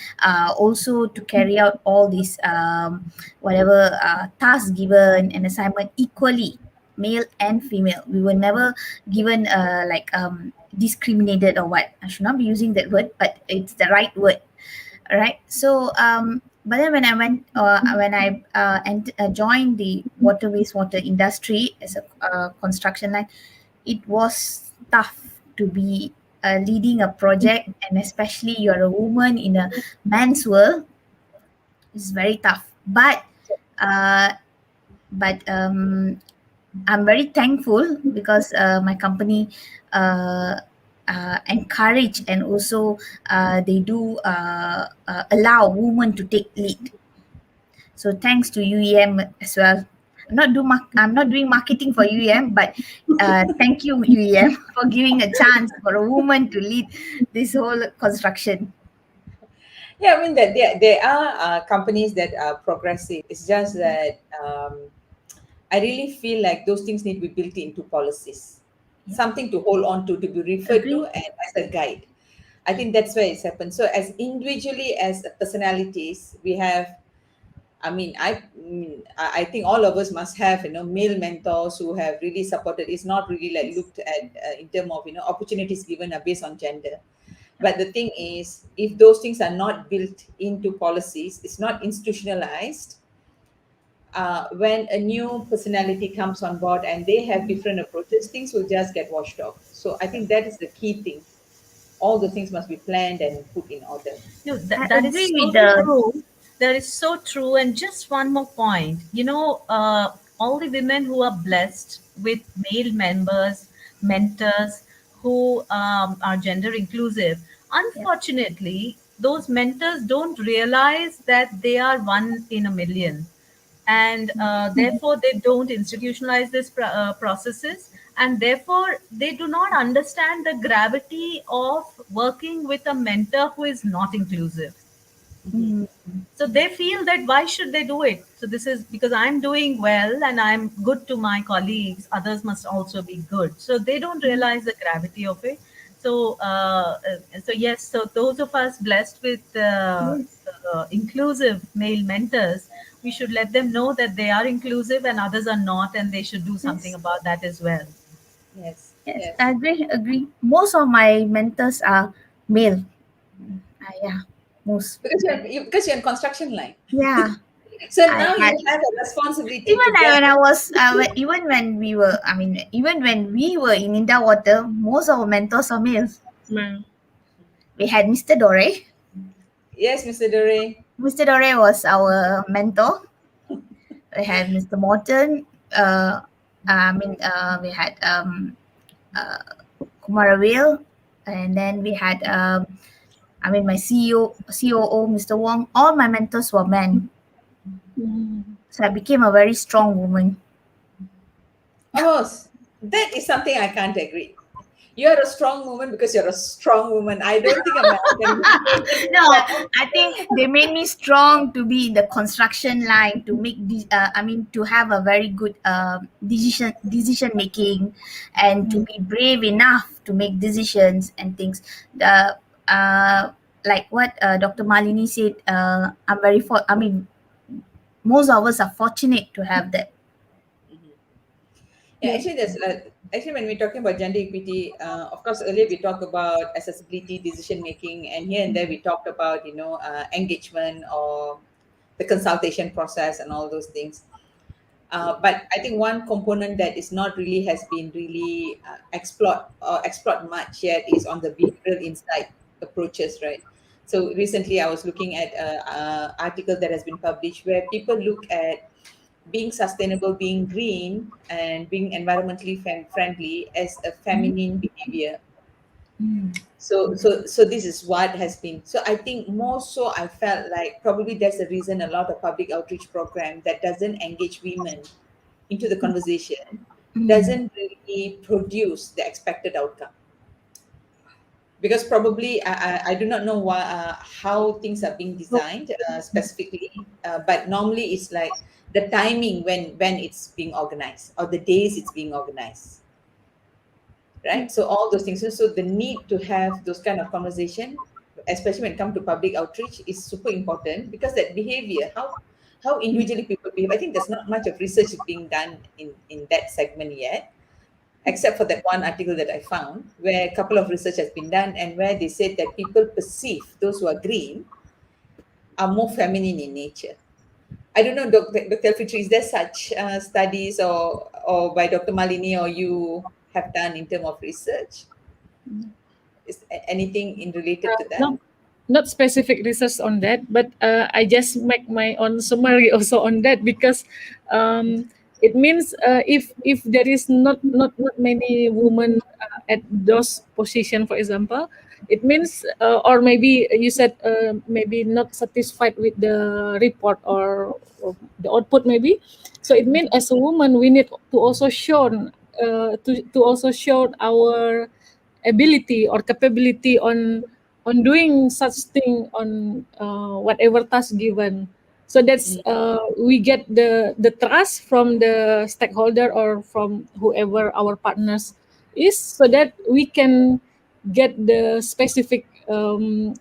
also to carry out all these whatever tasks given and assignment equally, male and female. We were never given discriminated or what. I should not be using that word, but it's the right word, right? So but then when I joined the water wastewater industry as a construction line, it was tough to be leading a project, and especially you're a woman in a man's world. It's very tough, uh, but I'm very thankful because my company uh, encourage, and also they do allow women to take lead. So thanks to UEM as well. I'm not doing marketing for UEM, but thank you UEM for giving a chance for a woman to lead this whole construction. yeah, I mean that there are companies that are progressive. It's just that I really feel like those things need to be built into policies, Yeah, something to hold on to be referred to agree. and as a guide. I think that's where it's happened. So as individually as personalities, we have. I think all of us must have, male mentors who have really supported. It's not really like looked at in terms of, opportunities given are based on gender. But the thing is, if those things are not built into policies, it's not institutionalized. When a new personality comes on board and they have different approaches, things will just get washed off. So I think that is the key thing. All the things must be planned and put in order. No, I that is agree with so the true. That is so true. And just one more point. All the women who are blessed with male members, mentors who are gender inclusive, yeah. unfortunately, those mentors don't realize that they are one in a million. and therefore they don't institutionalize these processes, and therefore they do not understand the gravity of working with a mentor who is not inclusive. Mm-hmm. Mm, So they feel that why should they do it? So this is because I'm doing well and I'm good to my colleagues, others must also be good. So they don't realize the gravity of it. So yes, so those of us blessed with yes, inclusive male mentors, we should let them know that they are inclusive and others are not, and they should do something yes, about that as well. Yes, yes. yes. I agree. Agree. Most of my mentors are male. Yeah, most. Because you're in construction line. Yeah, So I now had you have a responsibility even to get. when I was even when we were. I mean, even when we were in India Water, most of our mentors are males. Ma- We had Mr. Dore. Yes, Mr. Dore. Mr. Dore was our mentor. We had Mr. Morton. We had uh, Kumaravale, and then we had my COO, Mr. Wong. All my mentors were men, mm. so I became a very strong woman. Oh, that is something I can't agree. You're a strong woman because you're a strong woman. I don't think a man can be No, that. I think they made me strong to be in the construction line to make to have a very good decision making, and to Mm. be brave enough to make decisions and things. The like what Dr. Malini said. Most of us are fortunate to have that. Mhm. Yeah, Yeah. actually, actually when we're talking about gender equity, of course, earlier we talked about accessibility, decision making, and here and there we talked about engagement or the consultation process and all those things. But I think one component that is not really has been really explored much yet is on the behavioral insight approaches, right? So recently, I was looking at a article that has been published where people look at being sustainable, being green, and being environmentally friendly as a feminine behavior. So this is what has been. So I think more so, I felt like probably that's the reason a lot of public outreach program that doesn't engage women into the conversation Mm. doesn't really produce the expected outcome, because probably I do not know how things are being designed specifically, but normally it's like the timing when it's being organized or the days it's being organized, right? So all those things. So the need to have those kind of conversation, especially when it comes to public outreach, is super important, because that behavior, how individually people behave, I think there's not much of research being done in that segment yet, except for that one article that I found where a couple of research has been done, and where they said that people perceive those who are green are more feminine in nature. I don't know, Dr. Fitri, is there such studies or by Dr. Malini or you have done in terms of research? Is anything in related to that? No, not specific research on that, but I just make my own summary also on that, because it means if there is not many women at those position, for example, it means or maybe you said maybe not satisfied with the report, or the output maybe. So it means as a woman we need to also show to also show our ability or capability on doing such thing on whatever task given. So that's Mm, we get the trust from the stakeholder or from whoever our partners is, so that we can get the specific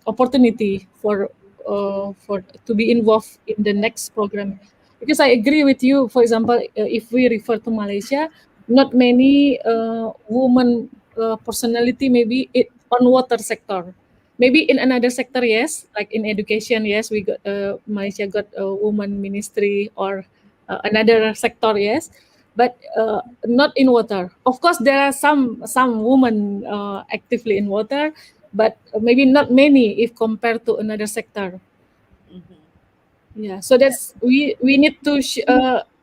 opportunity for to be involved in the next program. Because I agree with you, for example, if we refer to Malaysia, not many women personality maybe it on water sector. Maybe in another sector, yes, like in education, yes, we got Malaysia got a woman ministry, or another sector, yes, but not in water. Of course, there are some women actively in water, but maybe not many if compared to another sector. mhm. Yeah, so that's we need to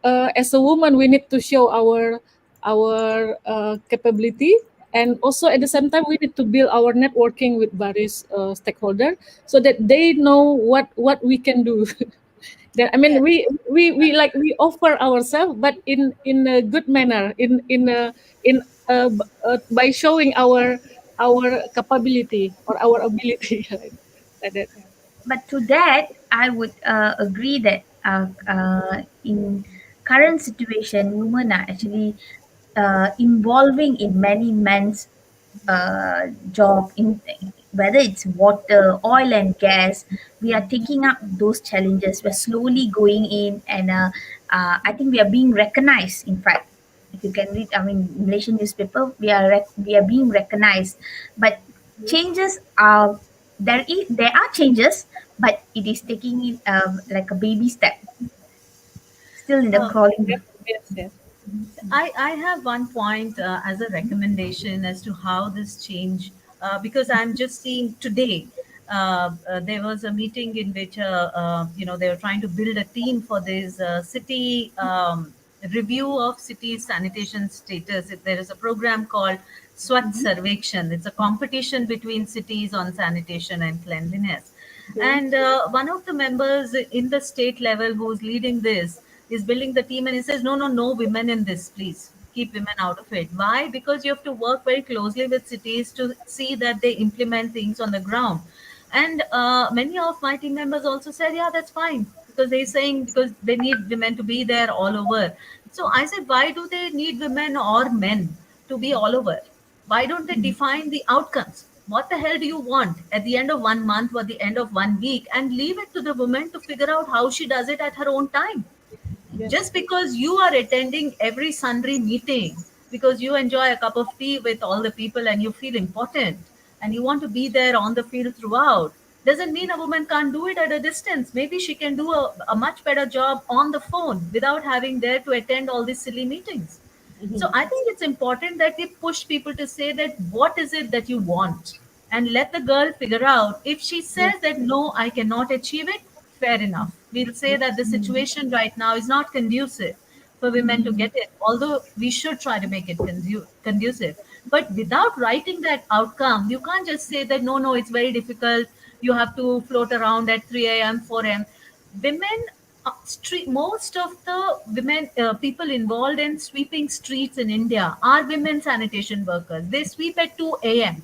as a woman we need to show our capability, and also at the same time we need to build our networking with various stakeholder, so that they know what we can do. Then I Yeah. mean, we like we offer ourselves, but in a good manner, by showing our capability or our ability, right? Like that. But to that, I would agree that in current situation, women are actually involving in many men's job in whether it's water, oil and gas. We are taking up those challenges. We're slowly going in, and I think we are being recognized. In fact, if you can read, I mean, Malaysian newspaper, we are being recognized. But changes are there are changes, but it is taking it like a baby step, still in the Uh, Yes, crawling. yes, yes. I have one point as a recommendation as to how this change, because I'm just seeing today, there was a meeting in which, they were trying to build a team for this city review of city sanitation status. There is a program called Swat Mm-hmm. Sarvekshan. It's a competition between cities on sanitation and cleanliness. Okay. And one of the members in the state level who's leading this is building the team, and he says, no, no, no women in this, please. Keep women out of it. Why? Because you have to work very closely with cities to see that they implement things on the ground. And many of my team members also said, yeah, that's fine. Because they're saying because they need women to be there all over. So I said, why do they need women or men to be all over? Why don't they define the outcomes? What the hell do you want at the end of 1 month or the end of 1 week, and leave it to the woman to figure out how she does it at her own time? Yes. Just because you are attending every Sunday meeting because you enjoy a cup of tea with all the people and you feel important and you want to be there on the field throughout doesn't mean a woman can't do it at a distance. Maybe she can do a much better job on the phone without having there to attend all these silly meetings. So I think it's important that we push people to say that what is it that you want, and let the girl figure out. If she Yes. says that no, I cannot achieve it, fair enough. We'll say that the situation right now is not conducive for women to get it, although we should try to make it conducive. But without writing that outcome, you can't just say that no, no, it's very difficult. You have to float around at 3 a.m., 4 a.m. Women, most of the women people involved in sweeping streets in India are women sanitation workers. They sweep at 2 a.m.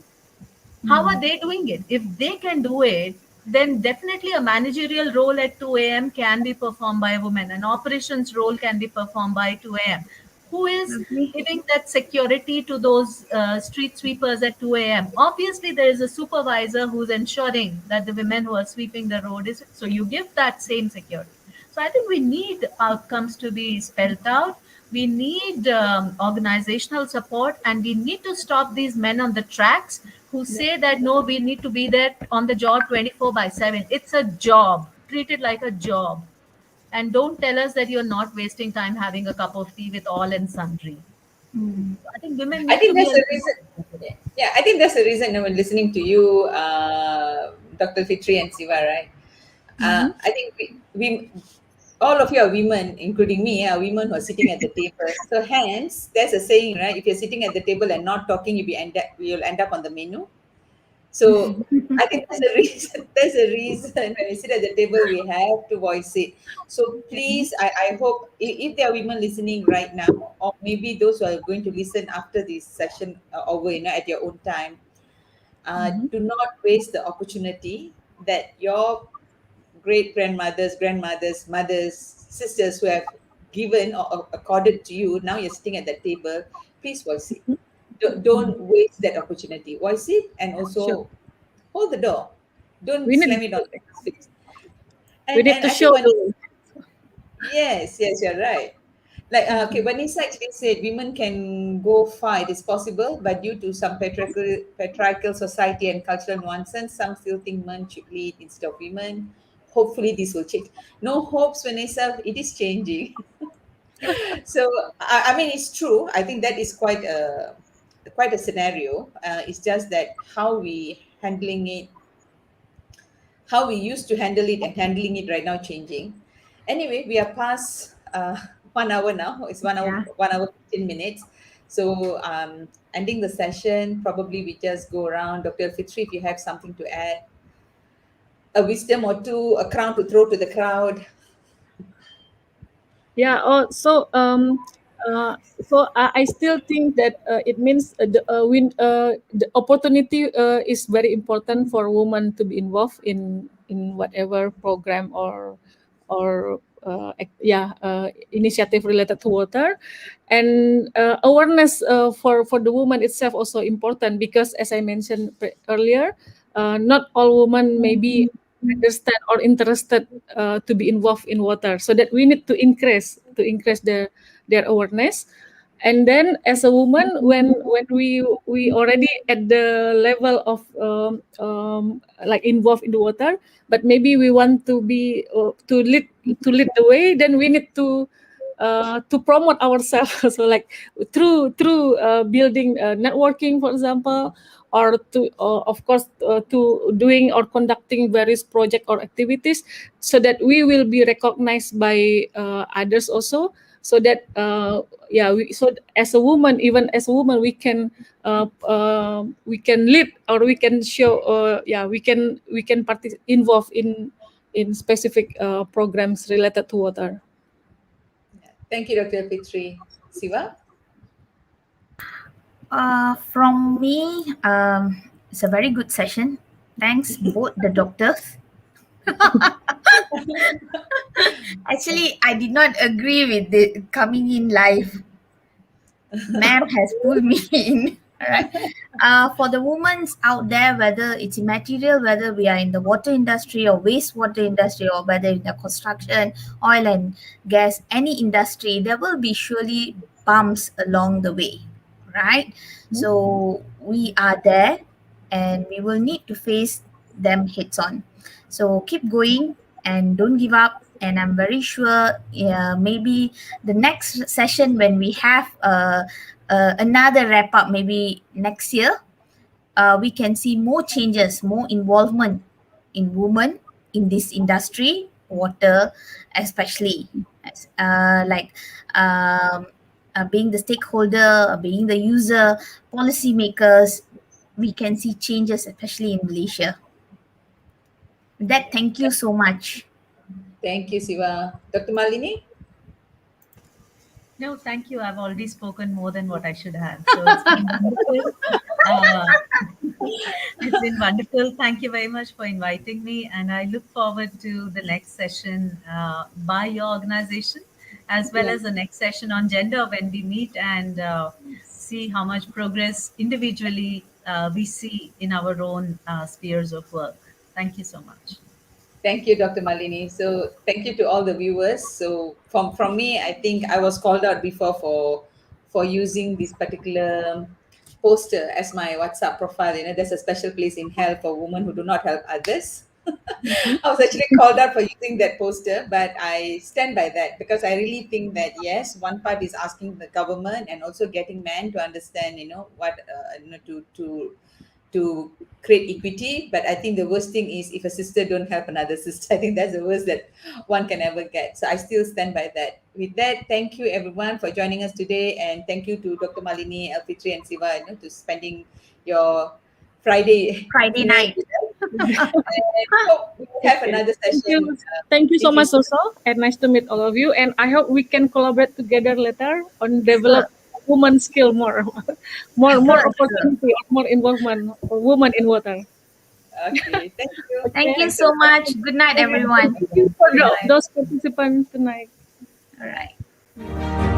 How are they doing it? If they can do it, then definitely a managerial role at 2 a.m. can be performed by a woman. An operations role can be performed by 2 a.m. Who is Agree. giving that security to those street sweepers at 2 a.m.? Obviously, there is a supervisor who's ensuring that the women who are sweeping the road is. So you give that same security. So I think we need outcomes to be spelled out. We need organizational support, and we need to stop these men on the tracks who Yeah. say that no, we need to be there on the job 24/7. It's a job. Treat it like a job. And don't tell us that you're not wasting time having a cup of tea with all and sundry. Mm. I think women I need to think be that's a the little reason. more. Yeah, I think that's the reason I was listening to you, Dr. Fitri and Siva, right? Mm-hmm. I think we all of you are women, including me, are women who are sitting at the table. So hence, there's a saying, right? If you're sitting at the table and not talking, you'll end up on the menu. So I think that's the reason. That's the reason when we sit at the table, we have to voice it. So please, I hope if there are women listening right now, or maybe those who are going to listen after this session over, at your own time, Mm-hmm. do not waste the opportunity that your great grandmothers, mothers, sisters who have given or accorded to you. Now you're sitting at that table. Please voice it. Don't waste that opportunity. Voice it and Sure. also hold the door. Don't We need slam it on people's face. we And need and to I think show when the yes, you're right. Like okay, Vanessa actually said women can go far. It is possible, but due to some patriarchal society and cultural nonsense, some still think men should lead instead of women. Hopefully, this will change. No hopes, Vanessa. It is changing. So I mean, it's true. I think that is quite a scenario. It's just that how we used to handle it and handling it right now changing. Anyway, we are past 1 hour now. It's Yeah. 1 hour 15 minutes. So ending the session, probably we just go around. Dr. Fitri, if you have something to add, a wisdom or two, a crown to throw to the crowd. Yeah. I still think that it means the opportunity is very important for women to be involved in whatever program or initiative related to water, and awareness for the woman itself also important, because as I mentioned earlier, not all women may be understand or interested to be involved in water, so that we need to increase their awareness. And then as a woman, when we already at the level of like involved in the water, but maybe we want to be to lead the way, then we need to promote ourselves so like through building networking, for example, or to of course to doing or conducting various project or activities, so that we will be recognized by others also, so that so as a woman, even as a woman, we can lead, or we can show we can involve in specific programs related to water. Thank you, Dr. Fitri. Siva? From me, it's a very good session. Thanks, both the doctors. Actually, I did not agree with the coming in live. Ma'am has pulled me in. All right. For the women out there, whether it's immaterial, whether we are in the water industry or wastewater industry, or whether in the construction, oil and gas, any industry, there will be surely bumps along the way, right? So we are there, and we will need to face them heads on. So keep going and don't give up. And I'm very sure, yeah, maybe the next session when we have another wrap up, maybe next year, we can see more changes, more involvement in women in this industry, water, especially, like um, being the stakeholder, being the user, policymakers. We can see changes, especially in Malaysia. With that, thank you so much. Thank you, Siva. Dr. Malini? No, thank you. I've already spoken more than what I should have. So it's been wonderful. Uh, it's been wonderful. Thank you very much for inviting me. And I look forward to the next session by your organization, as well Yeah. as the next session on gender when we meet and see how much progress individually we see in our own spheres of work. Thank you so much. Thank you, Dr. Malini. So thank you to all the viewers. So from me, I think I was called out before for using this particular poster as my WhatsApp profile. You know, there's a special place in hell for women who do not help others. I was actually called out for using that poster, but I stand by that because I really think that yes, one part is asking the government and also getting men to understand, what to create equity. But I think the worst thing is if a sister don't help another sister. I think that's the worst that one can ever get. So I still stand by that. With that, thank you everyone for joining us today, and thank you to Dr. Malini, Alfitri, and Siva, to spending your Friday Friday dinner night. with us. And hope we will have Okay. another Thank you. session Thank you so pretty much soon. also, and nice to meet all of you. And I hope we can collaborate together later on Sure, develop woman skill more, more sure, sure. opportunity or more involvement for women in water. Okay, thank you. Thank Okay. you Thanks a so lot. much. Good night, And everyone. thank you for Good night. those participants tonight. All right.